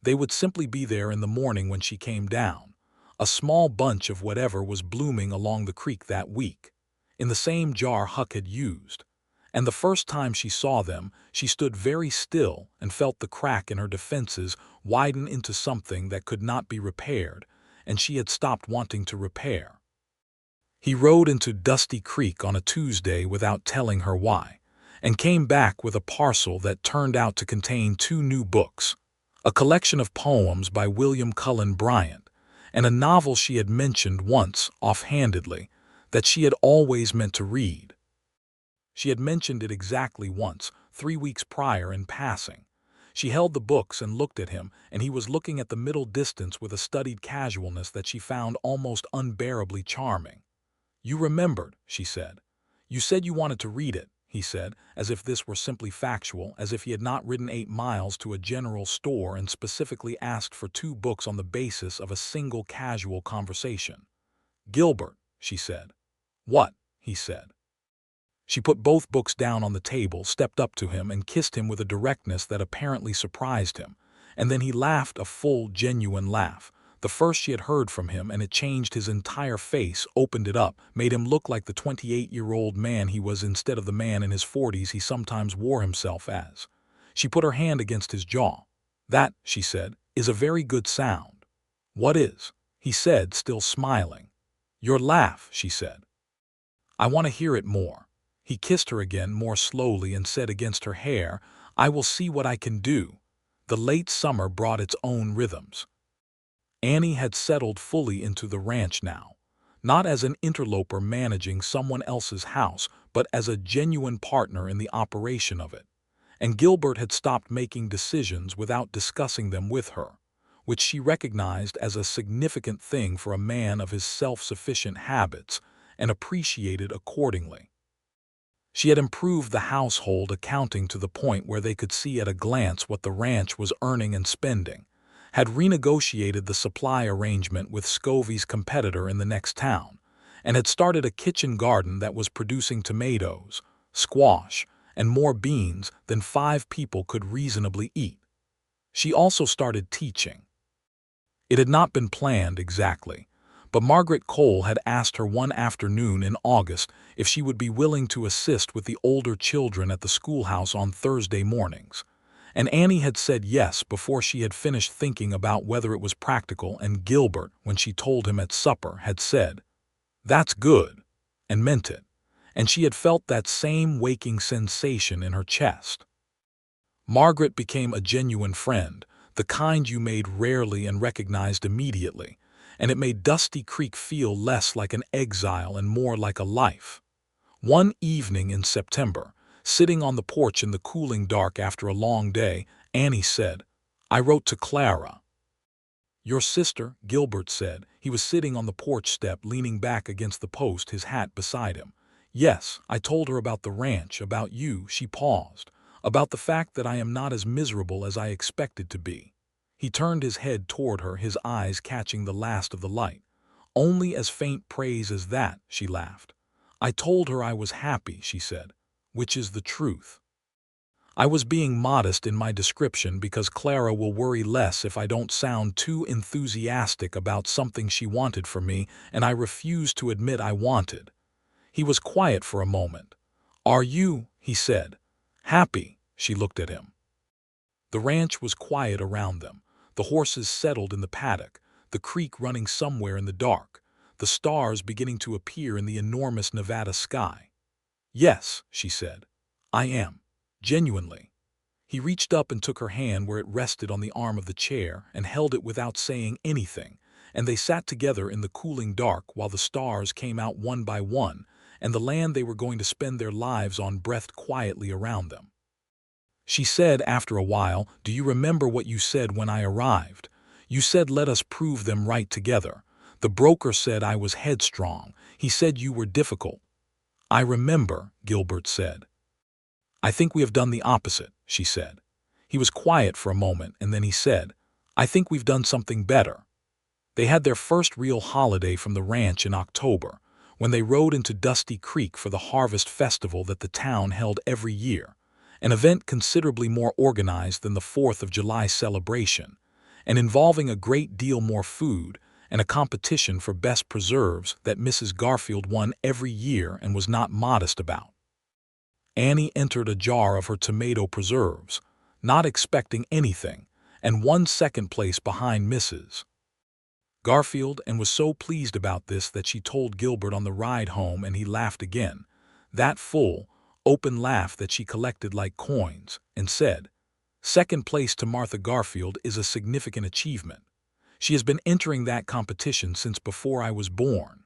They would simply be there in the morning when she came down, a small bunch of whatever was blooming along the creek that week, in the same jar Huck had used. And the first time she saw them, she stood very still and felt the crack in her defenses widen into something that could not be repaired, and she had stopped wanting to repair. He rode into Dusty Creek on a Tuesday without telling her why, and came back with a parcel that turned out to contain 2 new books, a collection of poems by William Cullen Bryant, and a novel she had mentioned once, offhandedly, that she had always meant to read. She had mentioned it exactly once, 3 weeks prior in passing. She held the books and looked at him, and he was looking at the middle distance with a studied casualness that she found almost unbearably charming. "You remembered," she said. "You said you wanted to read it," he said, as if this were simply factual, as if he had not ridden 8 miles to a general store and specifically asked for 2 books on the basis of a single casual conversation. "Gilbert," she said. "What?" he said. She put both books down on the table, stepped up to him, and kissed him with a directness that apparently surprised him, and then he laughed a full, genuine laugh, the first she had heard from him, and it changed his entire face, opened it up, made him look like the 28-year-old man he was instead of the man in his 40s he sometimes wore himself as. She put her hand against his jaw. "That," she said, "is a very good sound." "What is?" he said, still smiling. "Your laugh," she said. "I want to hear it more." He kissed her again more slowly and said against her hair, "I will see what I can do." The late summer brought its own rhythms. Annie had settled fully into the ranch now, not as an interloper managing someone else's house, but as a genuine partner in the operation of it. And Gilbert had stopped making decisions without discussing them with her, which she recognized as a significant thing for a man of his self-sufficient habits, and appreciated accordingly. She had improved the household accounting to the point where they could see at a glance what the ranch was earning and spending, had renegotiated the supply arrangement with Scovey's competitor in the next town, and had started a kitchen garden that was producing tomatoes, squash, and more beans than 5 people could reasonably eat. She also started teaching. It had not been planned exactly, but Margaret Cole had asked her one afternoon in August if she would be willing to assist with the older children at the schoolhouse on Thursday mornings, and Annie had said yes before she had finished thinking about whether it was practical, and Gilbert, when she told him at supper, had said, "That's good," and meant it, and she had felt that same waking sensation in her chest. Margaret became a genuine friend, the kind you made rarely and recognized immediately, and it made Dusty Creek feel less like an exile and more like a life. One evening in September, sitting on the porch in the cooling dark after a long day, Annie said, "I wrote to Clara." "Your sister," Gilbert said. He was sitting on the porch step, leaning back against the post, his hat beside him. "Yes, I told her about the ranch, about you." She paused. "About the fact that I am not as miserable as I expected to be." He turned his head toward her, his eyes catching the last of the light. "Only as faint praise as that," she laughed. "I told her I was happy," she said, "which is the truth. I was being modest in my description because Clara will worry less if I don't sound too enthusiastic about something she wanted from me, and I refused to admit I wanted." He was quiet for a moment. "Are you," he said, "happy?" She looked at him. The ranch was quiet around them. The horses settled in the paddock, the creek running somewhere in the dark, the stars beginning to appear in the enormous Nevada sky. "Yes," she said, "I am. Genuinely." He reached up and took her hand where it rested on the arm of the chair and held it without saying anything, and they sat together in the cooling dark while the stars came out one by one, and the land they were going to spend their lives on breathed quietly around them. She said after a while, "Do you remember what you said when I arrived? You said let us prove them right together. The broker said I was headstrong. He said you were difficult." "I remember," Gilbert said. "I think we have done the opposite," she said. He was quiet for a moment, and then he said, "I think we've done something better." They had their first real holiday from the ranch in October, when they rode into Dusty Creek for the harvest festival that the town held every year, an event considerably more organized than the 4th of July celebration, and involving a great deal more food and a competition for best preserves that Mrs. Garfield won every year and was not modest about. Annie entered a jar of her tomato preserves, not expecting anything, and won second place behind Mrs. Garfield, and was so pleased about this that she told Gilbert on the ride home, and he laughed again, that full, open laugh that she collected like coins, and said, "Second place to Martha Garfield is a significant achievement. She has been entering that competition since before I was born."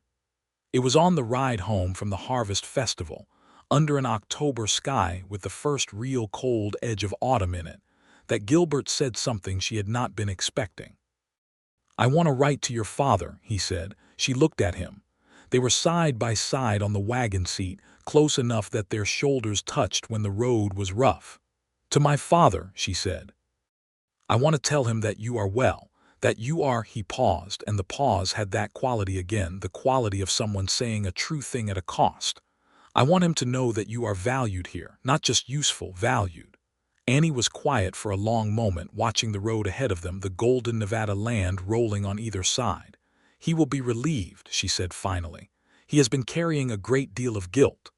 It was on the ride home from the harvest festival, under an October sky with the first real cold edge of autumn in it, that Gilbert said something she had not been expecting. "I want to write to your father," he said. She looked at him. They were side by side on the wagon seat, close enough that their shoulders touched when the road was rough. "To my father," she said. "I want to tell him that you are well, that you are—" He paused, and the pause had that quality again, the quality of someone saying a true thing at a cost. "I want him to know that you are valued here, not just useful, valued." Annie was quiet for a long moment, watching the road ahead of them, the golden Nevada land rolling on either side. "He will be relieved," she said finally. "He has been carrying a great deal of guilt."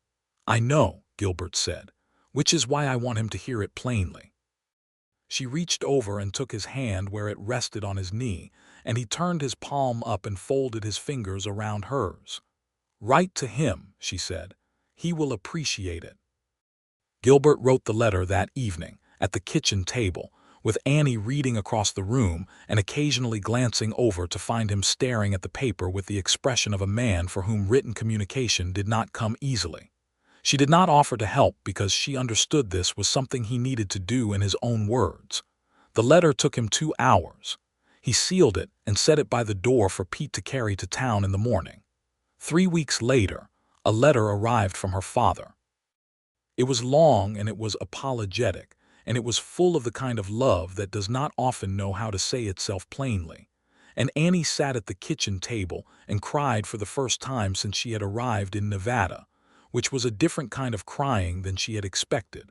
"I know," Gilbert said, "which is why I want him to hear it plainly." She reached over and took his hand where it rested on his knee, and he turned his palm up and folded his fingers around hers. "Write to him," she said. "He will appreciate it." Gilbert wrote the letter that evening, at the kitchen table, with Annie reading across the room and occasionally glancing over to find him staring at the paper with the expression of a man for whom written communication did not come easily. She did not offer to help because she understood this was something he needed to do in his own words. The letter took him 2 hours. He sealed it and set it by the door for Pete to carry to town in the morning. 3 weeks later, a letter arrived from her father. It was long and it was apologetic, and it was full of the kind of love that does not often know how to say itself plainly. And Annie sat at the kitchen table and cried for the first time since she had arrived in Nevada, which was a different kind of crying than she had expected.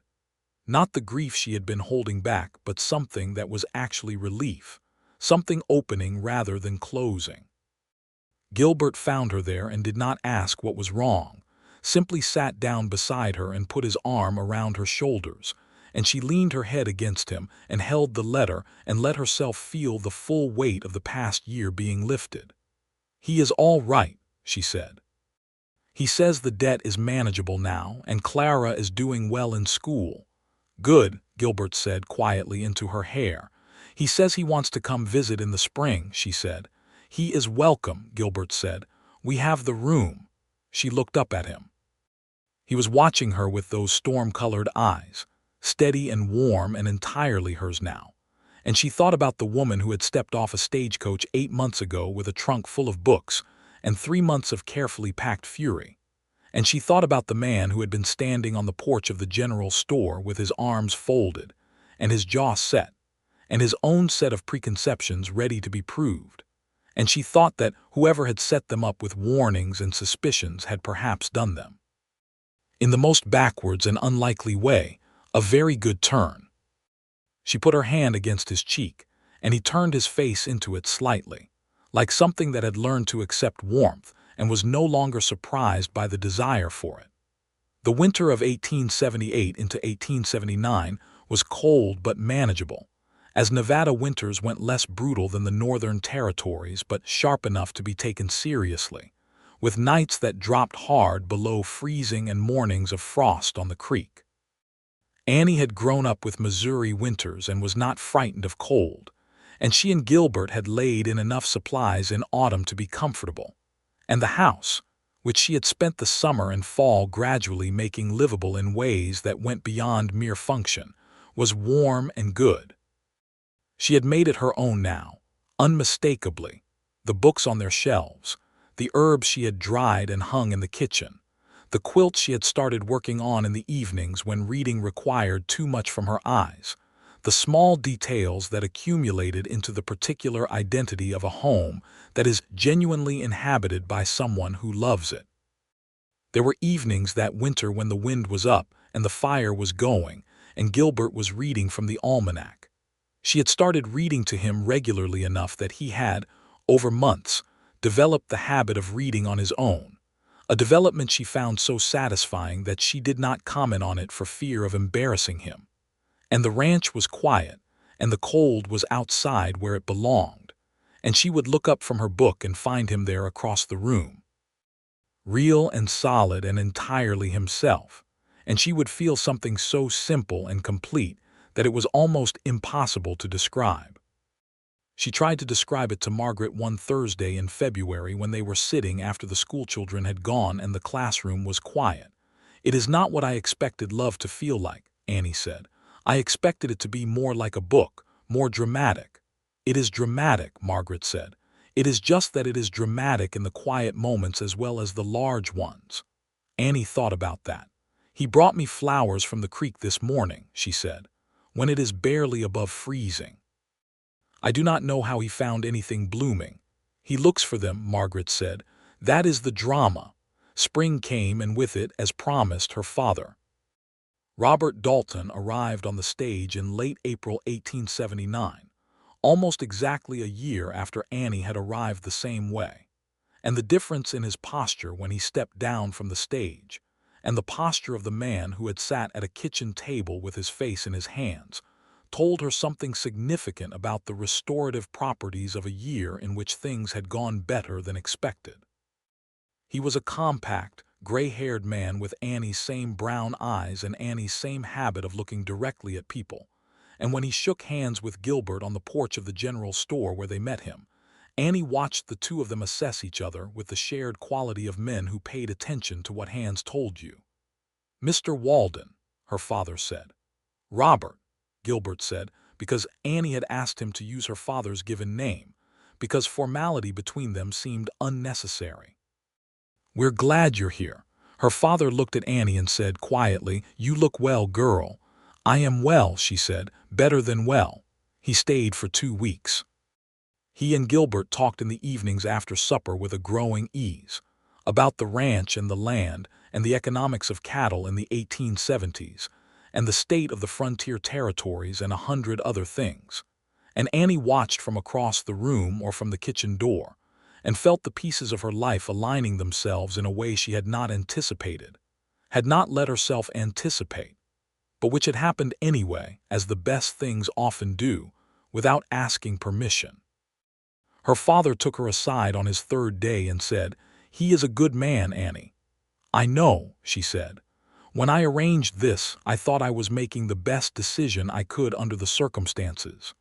Not the grief she had been holding back, but something that was actually relief, something opening rather than closing. Gilbert found her there and did not ask what was wrong, simply sat down beside her and put his arm around her shoulders, and she leaned her head against him and held the letter and let herself feel the full weight of the past year being lifted. "He is all right," she said. "He says the debt is manageable now, and Clara is doing well in school." "Good," Gilbert said quietly into her hair. He says he wants to come visit in the spring, she said. He is welcome, Gilbert said. We have the room. She looked up at him. He was watching her with those storm-colored eyes, steady and warm and entirely hers now. And she thought about the woman who had stepped off a stagecoach 8 months ago with a trunk full of books and 3 months of carefully packed fury. And she thought about the man who had been standing on the porch of the general store with his arms folded and his jaw set, and his own set of preconceptions ready to be proved. And she thought that whoever had set them up with warnings and suspicions had perhaps done them, in the most backwards and unlikely way, a very good turn. She put her hand against his cheek, and he turned his face into it slightly, like something that had learned to accept warmth and was no longer surprised by the desire for it. The winter of 1878 into 1879 was cold but manageable, as Nevada winters went less brutal than the northern territories but sharp enough to be taken seriously, with nights that dropped hard below freezing and mornings of frost on the creek. Annie had grown up with Missouri winters and was not frightened of cold, and she and Gilbert had laid in enough supplies in autumn to be comfortable. And the house, which she had spent the summer and fall gradually making livable in ways that went beyond mere function, was warm and good. She had made it her own now, unmistakably, the books on their shelves, the herbs she had dried and hung in the kitchen, the quilt she had started working on in the evenings when reading required too much from her eyes, the small details that accumulated into the particular identity of a home that is genuinely inhabited by someone who loves it. There were evenings that winter when the wind was up and the fire was going, and Gilbert was reading from the almanac. She had started reading to him regularly enough that he had, over months, developed the habit of reading on his own, a development she found so satisfying that she did not comment on it for fear of embarrassing him. And the ranch was quiet, and the cold was outside where it belonged, and she would look up from her book and find him there across the room, real and solid and entirely himself, and she would feel something so simple and complete that it was almost impossible to describe. She tried to describe it to Margaret one Thursday in February when they were sitting after the schoolchildren had gone and the classroom was quiet. "It is not what I expected love to feel like," Annie said. "I expected it to be more like a book, more dramatic." "It is dramatic," Margaret said. "It is just that it is dramatic in the quiet moments as well as the large ones." Annie thought about that. "He brought me flowers from the creek this morning," she said, "when it is barely above freezing. I do not know how he found anything blooming. He looks for them," Margaret said. "That is the drama." Spring came, and with it, as promised, her father. Robert Dalton arrived on the stage in late April 1879, almost exactly a year after Annie had arrived the same way. And the difference in his posture when he stepped down from the stage, and the posture of the man who had sat at a kitchen table with his face in his hands, told her something significant about the restorative properties of a year in which things had gone better than expected. He was a compact, gray-haired man with Annie's same brown eyes and Annie's same habit of looking directly at people, and when he shook hands with Gilbert on the porch of the general store where they met him, Annie watched the two of them assess each other with the shared quality of men who paid attention to what hands told you. "Mr. Walden," her father said. "Robert," Gilbert said, because Annie had asked him to use her father's given name, because formality between them seemed unnecessary. "We're glad you're here." Her father looked at Annie and said quietly, "You look well, girl." "I am well," she said, "better than well." He stayed for 2 weeks. He and Gilbert talked in the evenings after supper with a growing ease, about the ranch and the land and the economics of cattle in the 1870s, and the state of the frontier territories and 100 other things. And Annie watched from across the room or from the kitchen door, and felt the pieces of her life aligning themselves in a way she had not anticipated, had not let herself anticipate, but which had happened anyway, as the best things often do, without asking permission. Her father took her aside on his 3rd day and said, "He is a good man, Annie." "I know," she said. "When I arranged this, I thought I was making the best decision I could under the circumstances."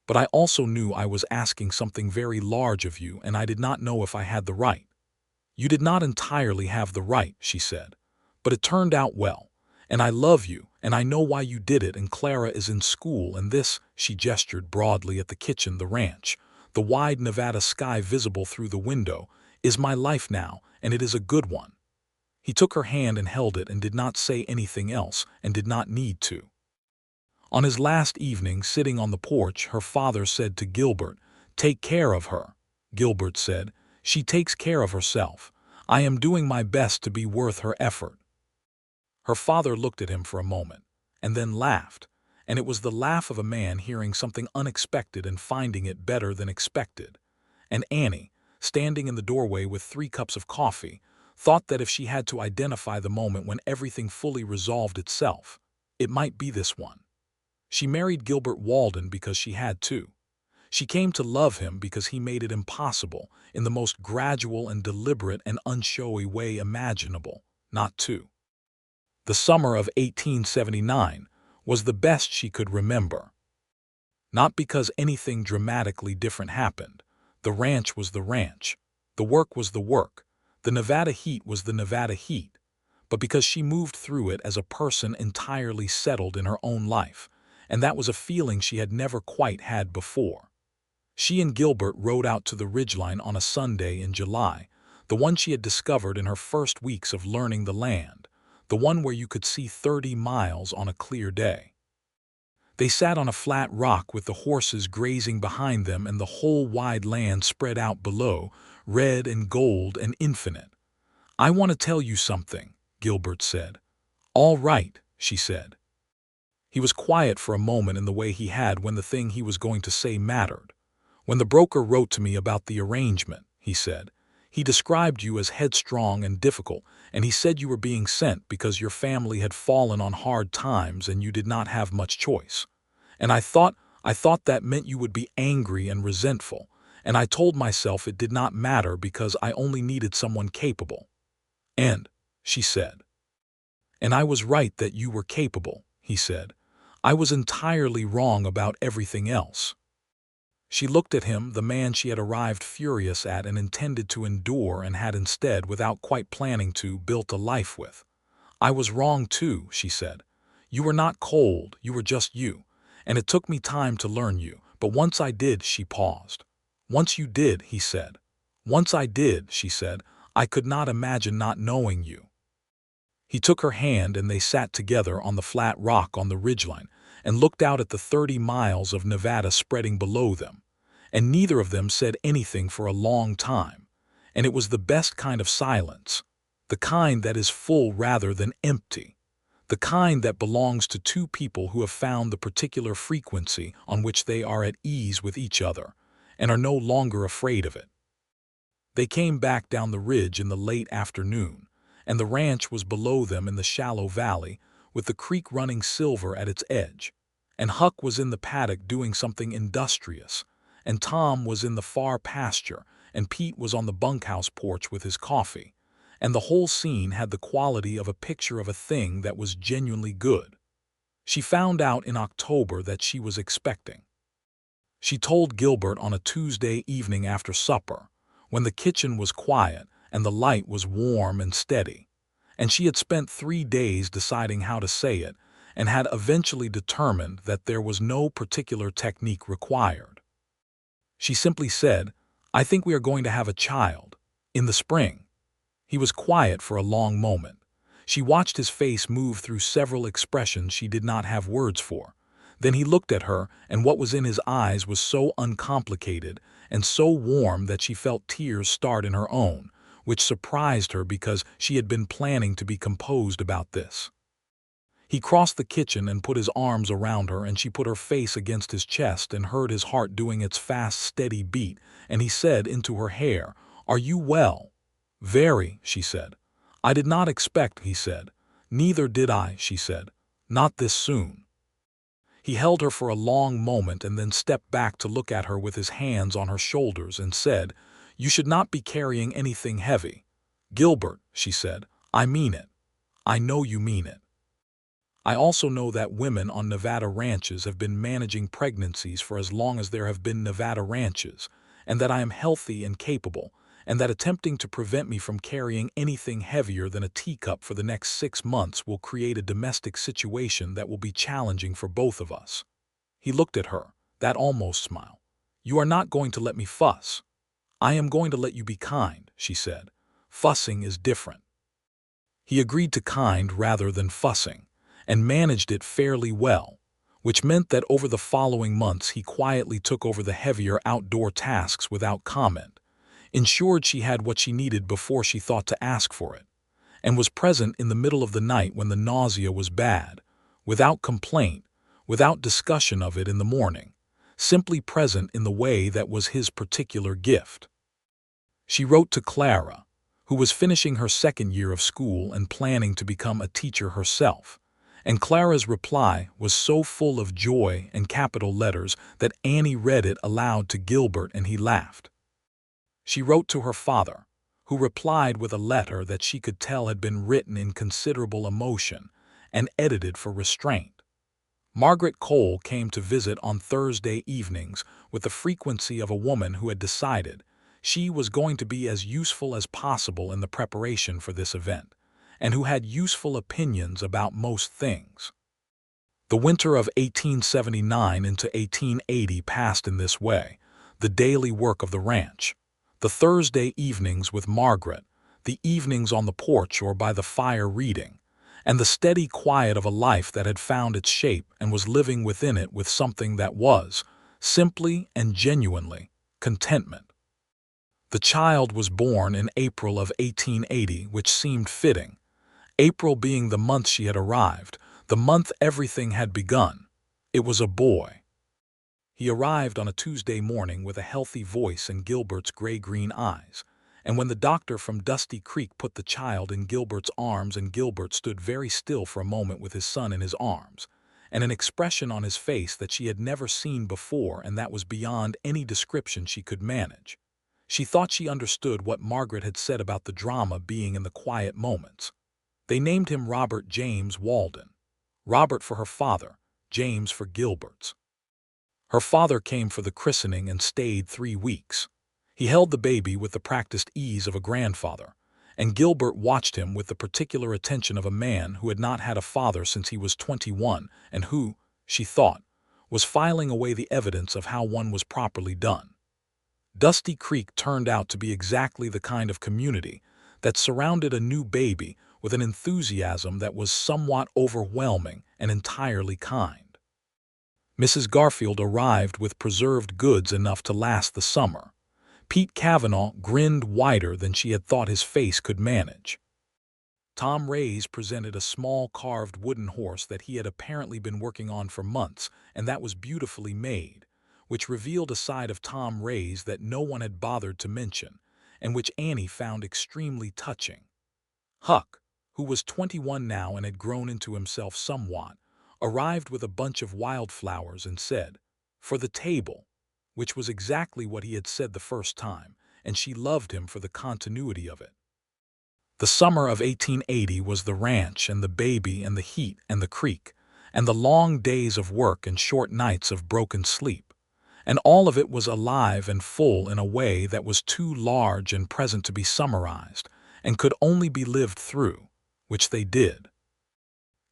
but I also knew I was asking something very large of you, and I did not know if I had the right." "You did not entirely have the right," she said, "but it turned out well. And I love you, and I know why you did it, and Clara is in school, and this," she gestured broadly at the kitchen, the ranch, the wide Nevada sky visible through the window, "is my life now, and it is a good one." He took her hand and held it and did not say anything else, and did not need to. On his last evening, sitting on the porch, her father said to Gilbert, "Take care of her." Gilbert said, "She takes care of herself. I am doing my best to be worth her effort." Her father looked at him for a moment, and then laughed, and it was the laugh of a man hearing something unexpected and finding it better than expected. And Annie, standing in the doorway with 3 cups of coffee, thought that if she had to identify the moment when everything fully resolved itself, it might be this one. She married Gilbert Walden because she had to. She came to love him because he made it impossible, in the most gradual and deliberate and unshowy way imaginable, not to. The summer of 1879 was the best she could remember. Not because anything dramatically different happened. The ranch was the ranch. The work was the work. The Nevada heat was the Nevada heat. But because she moved through it as a person entirely settled in her own life, and that was a feeling she had never quite had before. She and Gilbert rode out to the ridgeline on a Sunday in July, the one she had discovered in her first weeks of learning the land, the one where you could see 30 miles on a clear day. They sat on a flat rock with the horses grazing behind them and the whole wide land spread out below, red and gold and infinite. "I want to tell you something," Gilbert said. "All right," she said. He was quiet for a moment in the way he had when the thing he was going to say mattered. "When the broker wrote to me about the arrangement," he said, "he described you as headstrong and difficult, and he said you were being sent because your family had fallen on hard times and you did not have much choice. And I thought that meant you would be angry and resentful, and I told myself it did not matter because I only needed someone capable. And," she said. "And I was right that you were capable," he said. "I was entirely wrong about everything else." She looked at him, the man she had arrived furious at and intended to endure and had instead, without quite planning to, built a life with. "I was wrong too," she said. "You were not cold, you were just you, and it took me time to learn you, but once I did," she paused. "Once you did," he said. "Once I did," she said, "I could not imagine not knowing you." He took her hand and they sat together on the flat rock on the ridgeline and looked out at the 30 miles of Nevada spreading below them, and neither of them said anything for a long time, and it was the best kind of silence, the kind that is full rather than empty, the kind that belongs to two people who have found the particular frequency on which they are at ease with each other and are no longer afraid of it. They came back down the ridge in the late afternoon, and the ranch was below them in the shallow valley, with the creek running silver at its edge, and Huck was in the paddock doing something industrious, and Tom was in the far pasture, and Pete was on the bunkhouse porch with his coffee, and the whole scene had the quality of a picture of a thing that was genuinely good. She found out in October that she was expecting. She told Gilbert on a Tuesday evening after supper, when the kitchen was quiet and the light was warm and steady, and she had spent 3 days deciding how to say it and had eventually determined that there was no particular technique required. She simply said, "I think we are going to have a child. In the spring." He was quiet for a long moment. She watched his face move through several expressions she did not have words for. Then he looked at her, and what was in his eyes was so uncomplicated and so warm that she felt tears start in her own, which surprised her because she had been planning to be composed about this. He crossed the kitchen and put his arms around her, and she put her face against his chest and heard his heart doing its fast, steady beat, and he said into her hair, "Are you well?" "Very," she said. "I did not expect," he said. "Neither did I," she said. "Not this soon." He held her for a long moment and then stepped back to look at her with his hands on her shoulders and said, "You should not be carrying anything heavy." "Gilbert," she said, "I mean it. I know you mean it." I also know that women on Nevada ranches have been managing pregnancies for as long as there have been Nevada ranches, and that I am healthy and capable, and that attempting to prevent me from carrying anything heavier than a teacup for the next 6 months will create a domestic situation that will be challenging for both of us." He looked at her, that almost smile. "You are not going to let me fuss." "I am going to let you be kind," she said. "Fussing is different." He agreed to kind rather than fussing, and managed it fairly well, which meant that over the following months he quietly took over the heavier outdoor tasks without comment, ensured she had what she needed before she thought to ask for it, and was present in the middle of the night when the nausea was bad, without complaint, without discussion of it in the morning, simply present in the way that was his particular gift. She wrote to Clara, who was finishing her second year of school and planning to become a teacher herself, and Clara's reply was so full of joy and capital letters that Annie read it aloud to Gilbert and he laughed. She wrote to her father, who replied with a letter that she could tell had been written in considerable emotion and edited for restraint. Margaret Cole came to visit on Thursday evenings with the frequency of a woman who had decided she was going to be as useful as possible in the preparation for this event, and who had useful opinions about most things. The winter of 1879 into 1880 passed in this way, the daily work of the ranch, the Thursday evenings with Margaret, the evenings on the porch or by the fire reading, and the steady quiet of a life that had found its shape and was living within it with something that was, simply and genuinely, contentment. The child was born in April of 1880, which seemed fitting, April being the month she had arrived, the month everything had begun. It was a boy. He arrived on a Tuesday morning with a healthy voice and Gilbert's gray-green eyes, and when the doctor from Dusty Creek put the child in Gilbert's arms and Gilbert stood very still for a moment with his son in his arms, and an expression on his face that she had never seen before and that was beyond any description she could manage. She thought she understood what Margaret had said about the drama being in the quiet moments. They named him Robert James Walden. Robert for her father, James for Gilbert's. Her father came for the christening and stayed 3 weeks. He held the baby with the practiced ease of a grandfather, and Gilbert watched him with the particular attention of a man who had not had a father since he was 21 and who, she thought, was filing away the evidence of how one was properly done. Dusty Creek turned out to be exactly the kind of community that surrounded a new baby with an enthusiasm that was somewhat overwhelming and entirely kind. Mrs. Garfield arrived with preserved goods enough to last the summer. Pete Cavanaugh grinned wider than she had thought his face could manage. Tom Rays presented a small carved wooden horse that he had apparently been working on for months, and that was beautifully made, which revealed a side of Tom Rays that no one had bothered to mention, and which Annie found extremely touching. Huck, who was 21 now and had grown into himself somewhat, arrived with a bunch of wildflowers and said, "For the table," which was exactly what he had said the first time, and she loved him for the continuity of it. The summer of 1880 was the ranch and the baby and the heat and the creek, and the long days of work and short nights of broken sleep, and all of it was alive and full in a way that was too large and present to be summarized, and could only be lived through, which they did.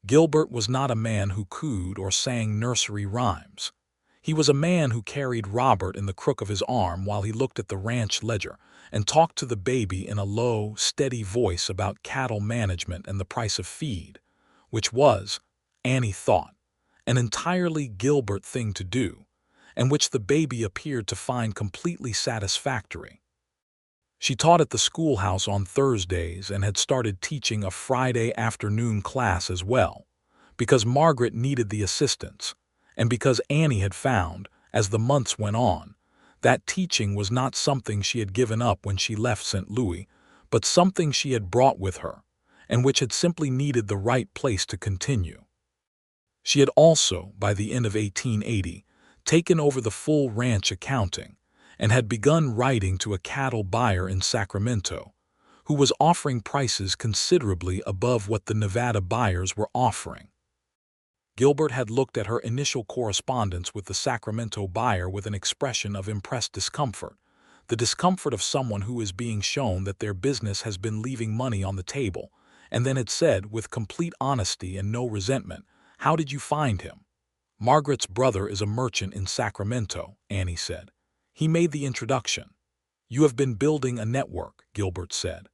Gilbert was not a man who cooed or sang nursery rhymes. He was a man who carried Robert in the crook of his arm while he looked at the ranch ledger and talked to the baby in a low, steady voice about cattle management and the price of feed, which was, Annie thought, an entirely Gilbert thing to do, and which the baby appeared to find completely satisfactory. She taught at the schoolhouse on Thursdays and had started teaching a Friday afternoon class as well, because Margaret needed the assistance, and because Annie had found, as the months went on, that teaching was not something she had given up when she left St. Louis, but something she had brought with her, and which had simply needed the right place to continue. She had also, by the end of 1880, taken over the full ranch accounting, and had begun writing to a cattle buyer in Sacramento, who was offering prices considerably above what the Nevada buyers were offering. Gilbert had looked at her initial correspondence with the Sacramento buyer with an expression of impressed discomfort, the discomfort of someone who is being shown that their business has been leaving money on the table, and then had said, with complete honesty and no resentment, "How did you find him?" "Margaret's brother is a merchant in Sacramento," Annie said. "He made the introduction." "You have been building a network," Gilbert said.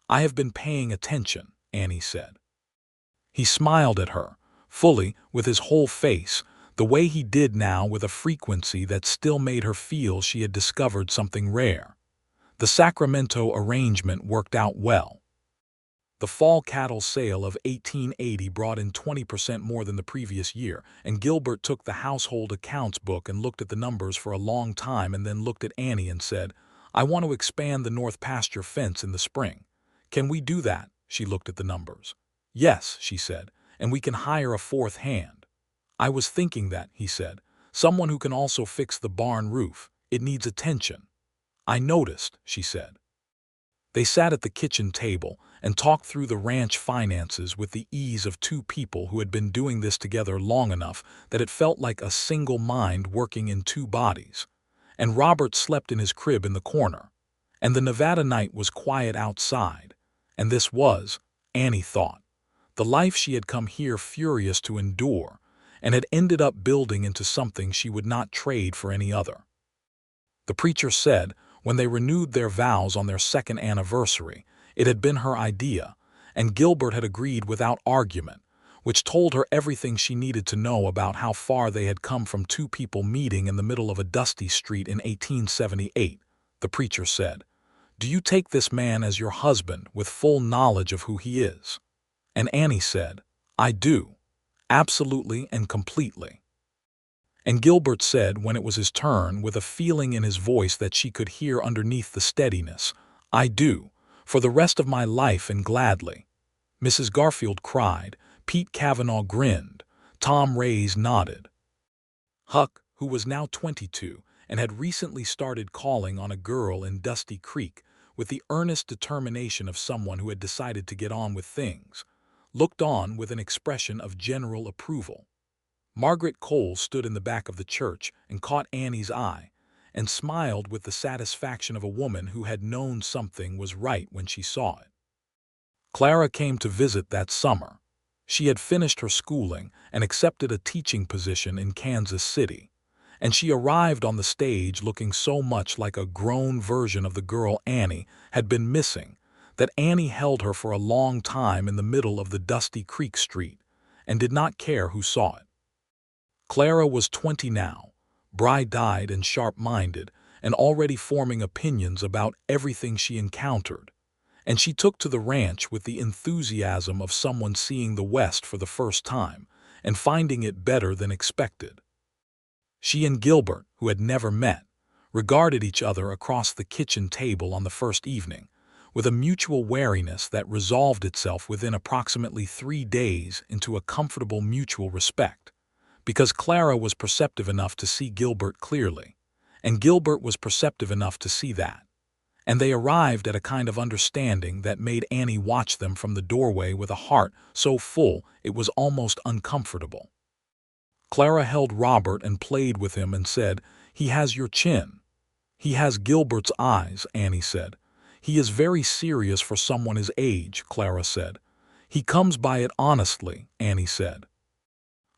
"I have been paying attention," Annie said. He smiled at her, fully, with his whole face, the way he did now with a frequency that still made her feel she had discovered something rare. The Sacramento arrangement worked out well. The fall cattle sale of 1880 brought in 20% more than the previous year, and Gilbert took the household accounts book and looked at the numbers for a long time and then looked at Annie and said, "I want to expand the north pasture fence in the spring. Can we do that?" She looked at the numbers. "Yes," she said, "and we can hire a fourth hand." "I was thinking that," he said, "someone who can also fix the barn roof. It needs attention." "I noticed," she said. They sat at the kitchen table and talked through the ranch finances with the ease of two people who had been doing this together long enough that it felt like a single mind working in two bodies. And Robert slept in his crib in the corner. And the Nevada night was quiet outside. And this was, Annie thought, the life she had come here furious to endure, and had ended up building into something she would not trade for any other. The preacher said, when they renewed their vows on their second anniversary, it had been her idea, and Gilbert had agreed without argument, which told her everything she needed to know about how far they had come from two people meeting in the middle of a dusty street in 1878. The preacher said, "Do you take this man as your husband with full knowledge of who he is?" And Annie said, "I do, absolutely and completely." And Gilbert said, when it was his turn, with a feeling in his voice that she could hear underneath the steadiness, "I do, for the rest of my life and gladly." Mrs. Garfield cried, Pete Kavanaugh grinned, Tom Rays nodded. Huck, who was now 22 and had recently started calling on a girl in Dusty Creek with the earnest determination of someone who had decided to get on with things, looked on with an expression of general approval. Margaret Cole stood in the back of the church and caught Annie's eye, and smiled with the satisfaction of a woman who had known something was right when she saw it. Clara came to visit that summer. She had finished her schooling and accepted a teaching position in Kansas City, and she arrived on the stage looking so much like a grown version of the girl Annie had been missing that Annie held her for a long time in the middle of the Dusty Creek Street and did not care who saw it. Clara was 20 now, bright-eyed and sharp-minded, and already forming opinions about everything she encountered, and she took to the ranch with the enthusiasm of someone seeing the West for the first time and finding it better than expected. She and Gilbert, who had never met, regarded each other across the kitchen table on the first evening, with a mutual wariness that resolved itself within approximately 3 days into a comfortable mutual respect, because Clara was perceptive enough to see Gilbert clearly, and Gilbert was perceptive enough to see that, and they arrived at a kind of understanding that made Annie watch them from the doorway with a heart so full it was almost uncomfortable. Clara held Robert and played with him and said, "He has your chin." "He has Gilbert's eyes," Annie said. "He is very serious for someone his age," Clara said. "He comes by it honestly," Annie said.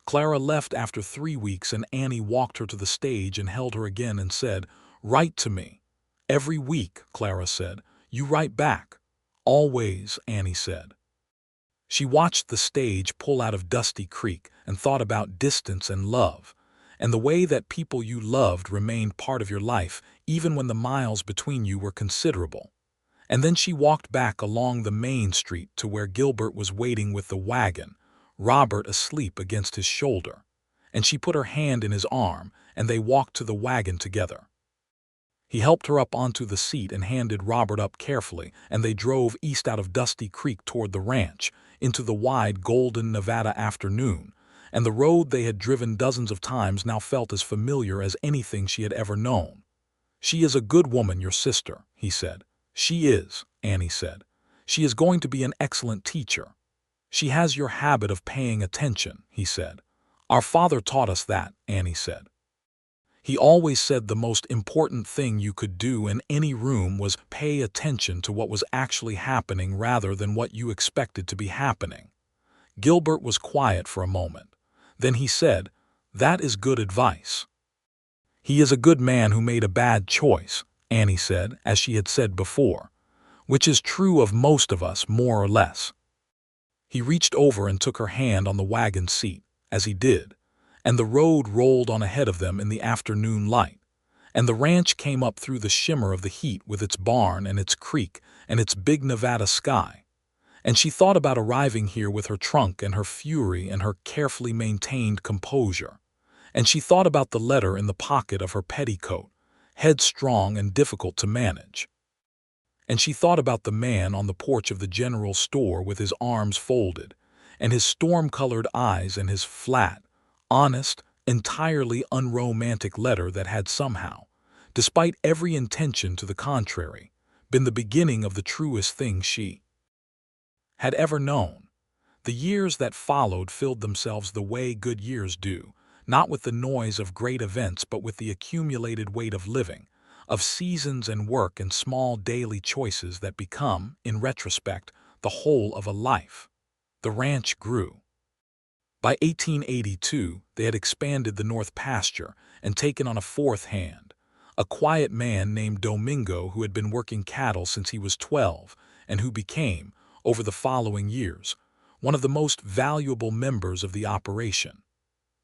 Clara left after 3 weeks, and Annie walked her to the stage and held her again and said, "Write to me." "Every week," Clara said. "You write back." "Always," Annie said. She watched the stage pull out of Dusty Creek and thought about distance and love, and the way that people you loved remained part of your life even when the miles between you were considerable. And then she walked back along the main street to where Gilbert was waiting with the wagon, Robert asleep against his shoulder, and she put her hand in his arm, and they walked to the wagon together. He helped her up onto the seat and handed Robert up carefully, and they drove east out of Dusty Creek toward the ranch, into the wide golden Nevada afternoon, and the road they had driven dozens of times now felt as familiar as anything she had ever known. "She is a good woman, your sister," he said. "She is," Annie said. "She is going to be an excellent teacher." "She has your habit of paying attention," he said. "Our father taught us that," Annie said. "He always said the most important thing you could do in any room was pay attention to what was actually happening rather than what you expected to be happening." Gilbert was quiet for a moment. Then he said, "That is good advice." "He is a good man who made a bad choice," Annie said, as she had said before, "which is true of most of us, more or less." He reached over and took her hand on the wagon seat, as he did, and the road rolled on ahead of them in the afternoon light, and the ranch came up through the shimmer of the heat with its barn and its creek and its big Nevada sky. And she thought about arriving here with her trunk and her fury and her carefully maintained composure. And she thought about the letter in the pocket of her petticoat, headstrong and difficult to manage. And she thought about the man on the porch of the general store with his arms folded, and his storm-colored eyes and his flat, honest, entirely unromantic letter that had somehow, despite every intention to the contrary, been the beginning of the truest thing she had ever known. The years that followed filled themselves the way good years do, not with the noise of great events but with the accumulated weight of living, of seasons and work and small daily choices that become, in retrospect, the whole of a life. The ranch grew. By 1882, they had expanded the north pasture and taken on a fourth hand, a quiet man named Domingo who had been working cattle since he was 12 and who became, over the following years, one of the most valuable members of the operation.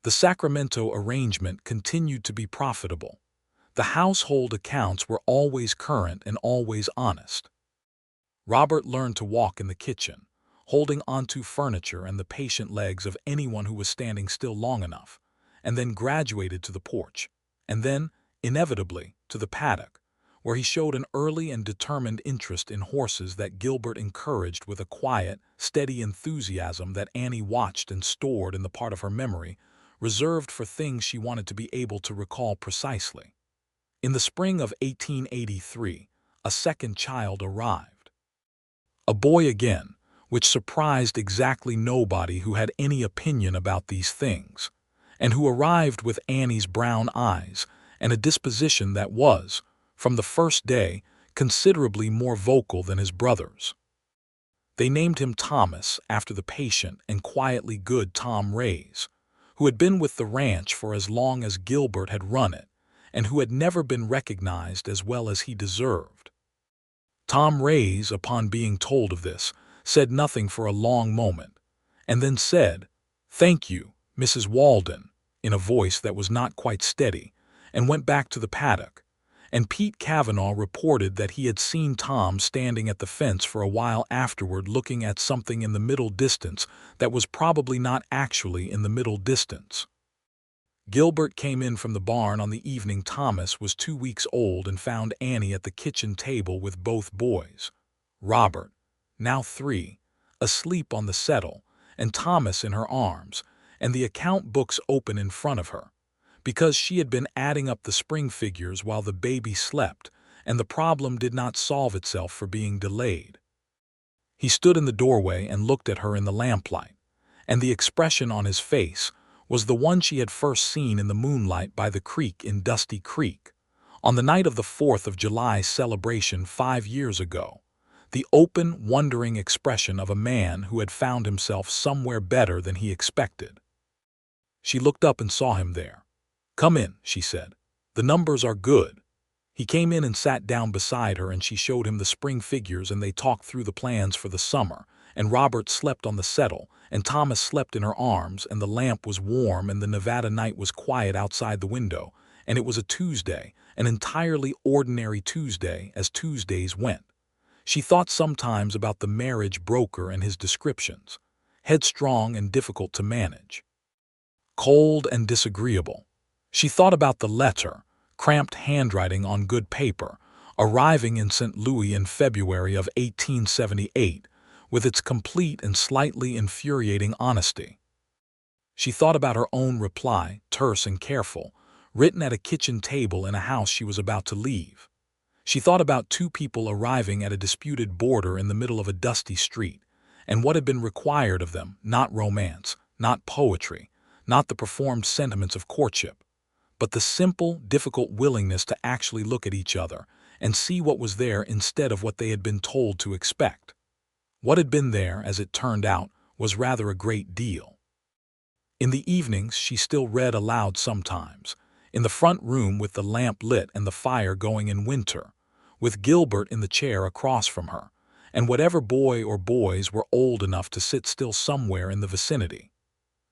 The Sacramento arrangement continued to be profitable. The household accounts were always current and always honest. Robert learned to walk in the kitchen, holding onto furniture and the patient legs of anyone who was standing still long enough, and then graduated to the porch, and then, inevitably, to the paddock, where he showed an early and determined interest in horses that Gilbert encouraged with a quiet, steady enthusiasm that Annie watched and stored in the part of her memory reserved for things she wanted to be able to recall precisely. In the spring of 1883, a second child arrived. A boy again, which surprised exactly nobody who had any opinion about these things, and who arrived with Annie's brown eyes and a disposition that was, from the first day, considerably more vocal than his brother's. They named him Thomas after the patient and quietly good Tom Rays, who had been with the ranch for as long as Gilbert had run it, and who had never been recognized as well as he deserved. Tom Rays, upon being told of this, said nothing for a long moment, and then said, "Thank you, Mrs. Walden," in a voice that was not quite steady, and went back to the paddock. And Pete Cavanaugh reported that he had seen Tom standing at the fence for a while afterward looking at something in the middle distance that was probably not actually in the middle distance. Gilbert came in from the barn on the evening Thomas was 2 weeks old and found Annie at the kitchen table with both boys. Robert, now 3, asleep on the settle, and Thomas in her arms, and the account books open in front of her, because she had been adding up the spring figures while the baby slept, and the problem did not solve itself for being delayed. He stood in the doorway and looked at her in the lamplight, and the expression on his face was the one she had first seen in the moonlight by the creek in Dusty Creek, on the night of the 4th of July celebration 5 years ago, the open, wondering expression of a man who had found himself somewhere better than he expected. She looked up and saw him there. "Come in," she said. "The numbers are good." He came in and sat down beside her, and she showed him the spring figures, and they talked through the plans for the summer, and Robert slept on the settle, and Thomas slept in her arms, and the lamp was warm, and the Nevada night was quiet outside the window, and it was a Tuesday, an entirely ordinary Tuesday, as Tuesdays went. She thought sometimes about the marriage broker and his descriptions, headstrong and difficult to manage, cold and disagreeable. She thought about the letter, cramped handwriting on good paper, arriving in St. Louis in February of 1878, with its complete and slightly infuriating honesty. She thought about her own reply, terse and careful, written at a kitchen table in a house she was about to leave. She thought about 2 people arriving at a disputed border in the middle of a dusty street, and what had been required of them, not romance, not poetry, not the performed sentiments of courtship, but the simple, difficult willingness to actually look at each other and see what was there instead of what they had been told to expect. What had been there, as it turned out, was rather a great deal. In the evenings, she still read aloud sometimes, in the front room with the lamp lit and the fire going in winter, with Gilbert in the chair across from her, and whatever boy or boys were old enough to sit still somewhere in the vicinity.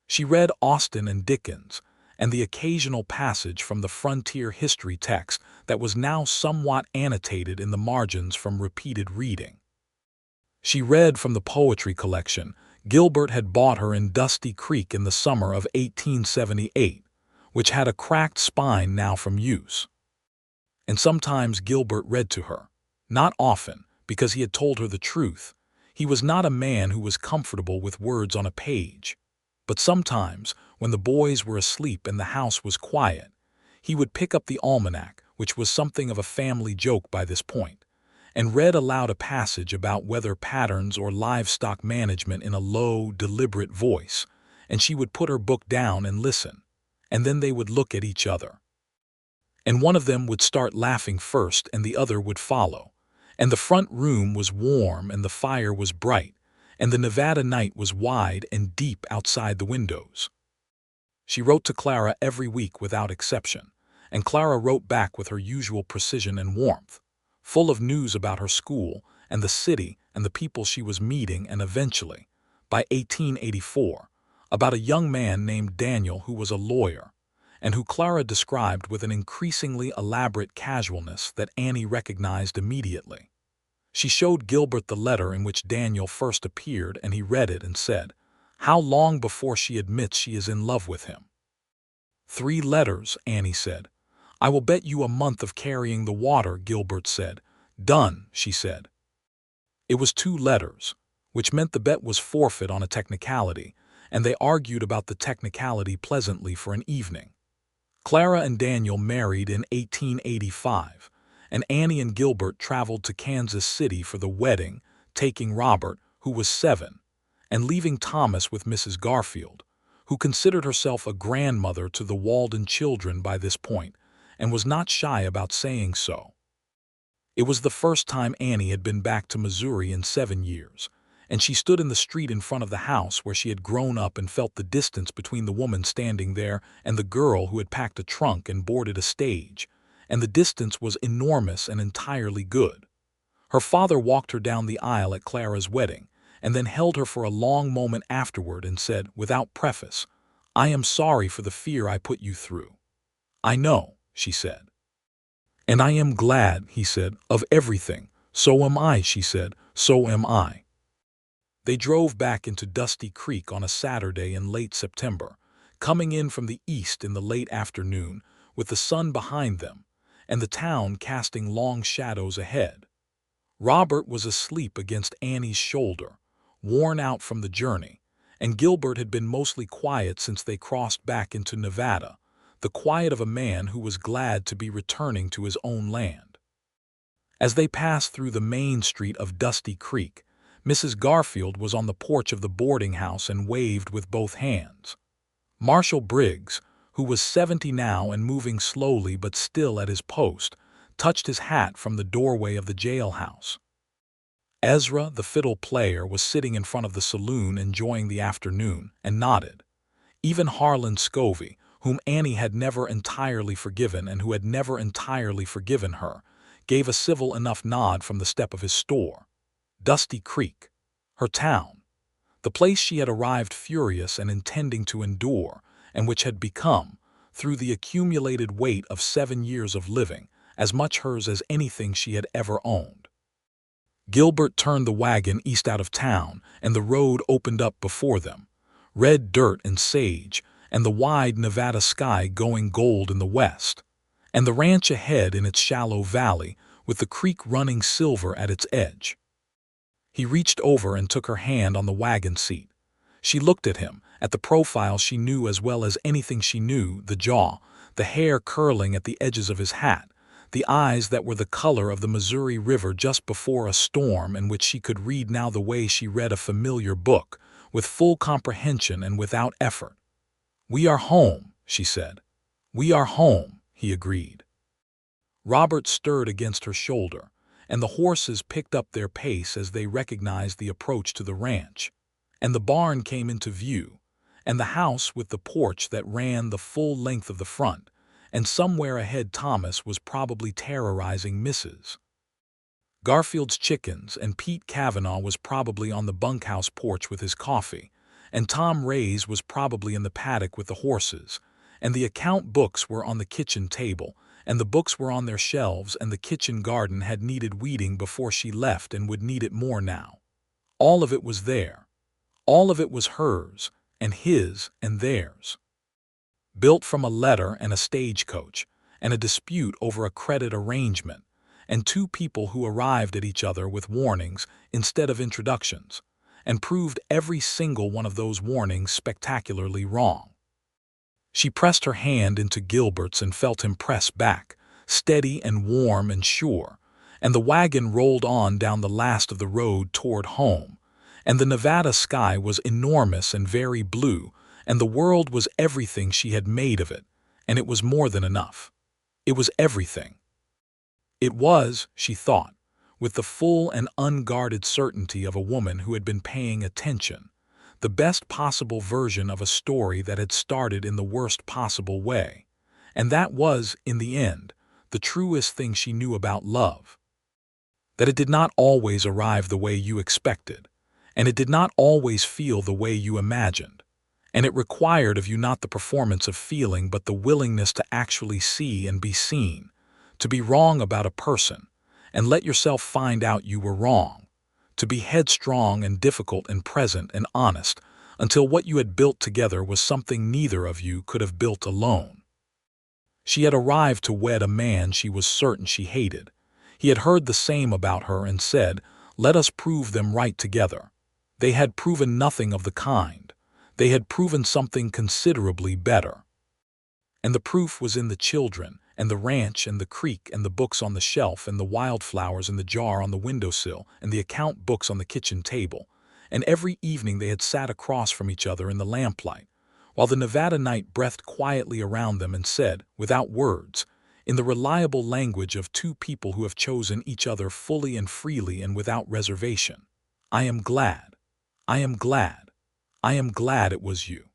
She read Austen and Dickens, and the occasional passage from the frontier history text that was now somewhat annotated in the margins from repeated reading. She read from the poetry collection Gilbert had bought her in Dusty Creek in the summer of 1878, which had a cracked spine now from use. And sometimes Gilbert read to her. Not often, because he had told her the truth. He was not a man who was comfortable with words on a page. But sometimes, when the boys were asleep and the house was quiet, he would pick up the almanac, which was something of a family joke by this point, and read aloud a passage about weather patterns or livestock management in a low, deliberate voice, and she would put her book down and listen, and then they would look at each other. And one of them would start laughing first and the other would follow, and the front room was warm and the fire was bright, and the Nevada night was wide and deep outside the windows. She wrote to Clara every week without exception, and Clara wrote back with her usual precision and warmth, full of news about her school and the city and the people she was meeting, and eventually, by 1884, about a young man named Daniel who was a lawyer, and who Clara described with an increasingly elaborate casualness that Annie recognized immediately. She showed Gilbert the letter in which Daniel first appeared, and he read it and said, "How long before she admits she is in love with him?" "3 letters," Annie said. "I will bet you a month of carrying the water," Gilbert said. "Done," she said. It was 2 letters, which meant the bet was forfeit on a technicality, and they argued about the technicality pleasantly for an evening. Clara and Daniel married in 1885, and Annie and Gilbert traveled to Kansas City for the wedding, taking Robert, who was 7, and leaving Thomas with Mrs. Garfield, who considered herself a grandmother to the Walden children by this point, and was not shy about saying so. It was the first time Annie had been back to Missouri in 7 years, and she stood in the street in front of the house where she had grown up and felt the distance between the woman standing there and the girl who had packed a trunk and boarded a stage, and the distance was enormous and entirely good. Her father walked her down the aisle at Clara's wedding, and then held her for a long moment afterward and said, without preface, "I am sorry for the fear I put you through." "I know," she said. "And I am glad," he said, "of everything." "So am I," she said, "so am I." They drove back into Dusty Creek on a Saturday in late September, coming in from the east in the late afternoon, with the sun behind them, and the town casting long shadows ahead. Robert was asleep against Annie's shoulder, worn out from the journey, and Gilbert had been mostly quiet since they crossed back into Nevada, the quiet of a man who was glad to be returning to his own land. As they passed through the main street of Dusty Creek, Mrs. Garfield was on the porch of the boarding house and waved with both hands. Marshal Briggs, who was 70 now and moving slowly but still at his post, touched his hat from the doorway of the jailhouse. Ezra, the fiddle player, was sitting in front of the saloon enjoying the afternoon, and nodded. Even Harlan Scovey, whom Annie had never entirely forgiven and who had never entirely forgiven her, gave a civil enough nod from the step of his store. Dusty Creek, her town, the place she had arrived furious and intending to endure, and which had become, through the accumulated weight of 7 years of living, as much hers as anything she had ever owned. Gilbert turned the wagon east out of town, and the road opened up before them, red dirt and sage, and the wide Nevada sky going gold in the west, and the ranch ahead in its shallow valley, with the creek running silver at its edge. He reached over and took her hand on the wagon seat. She looked at him, at the profile she knew as well as anything she knew, the jaw, the hair curling at the edges of his hat, the eyes that were the color of the Missouri River just before a storm, in which she could read now the way she read a familiar book, with full comprehension and without effort. "We are home," she said. "We are home," he agreed. Robert stirred against her shoulder, and the horses picked up their pace as they recognized the approach to the ranch. And the barn came into view, and the house with the porch that ran the full length of the front, and somewhere ahead Thomas was probably terrorizing Mrs. Garfield's chickens, and Pete Cavanaugh was probably on the bunkhouse porch with his coffee, and Tom Ray's was probably in the paddock with the horses, and the account books were on the kitchen table, and the books were on their shelves, and the kitchen garden had needed weeding before she left and would need it more now. All of it was there. All of it was hers, and his, and theirs. Built from a letter and a stagecoach, and a dispute over a credit arrangement, and two people who arrived at each other with warnings instead of introductions, and proved every single one of those warnings spectacularly wrong. She pressed her hand into Gilbert's and felt him press back, steady and warm and sure, and the wagon rolled on down the last of the road toward home, and the Nevada sky was enormous and very blue, and the world was everything she had made of it, and it was more than enough. It was everything. It was, she thought, with the full and unguarded certainty of a woman who had been paying attention, the best possible version of a story that had started in the worst possible way, and that was, in the end, the truest thing she knew about love. That it did not always arrive the way you expected, and it did not always feel the way you imagined, and it required of you not the performance of feeling but the willingness to actually see and be seen, to be wrong about a person, and let yourself find out you were wrong, to be headstrong and difficult and present and honest until what you had built together was something neither of you could have built alone. She had arrived to wed a man she was certain she hated. He had heard the same about her and said, "Let us prove them right together." They had proven nothing of the kind. They had proven something considerably better. And the proof was in the children, and the ranch, and the creek, and the books on the shelf, and the wildflowers in the jar on the windowsill, and the account books on the kitchen table. And every evening they had sat across from each other in the lamplight, while the Nevada night breathed quietly around them and said, without words, in the reliable language of two people who have chosen each other fully and freely and without reservation, "I am glad. I am glad. I am glad it was you."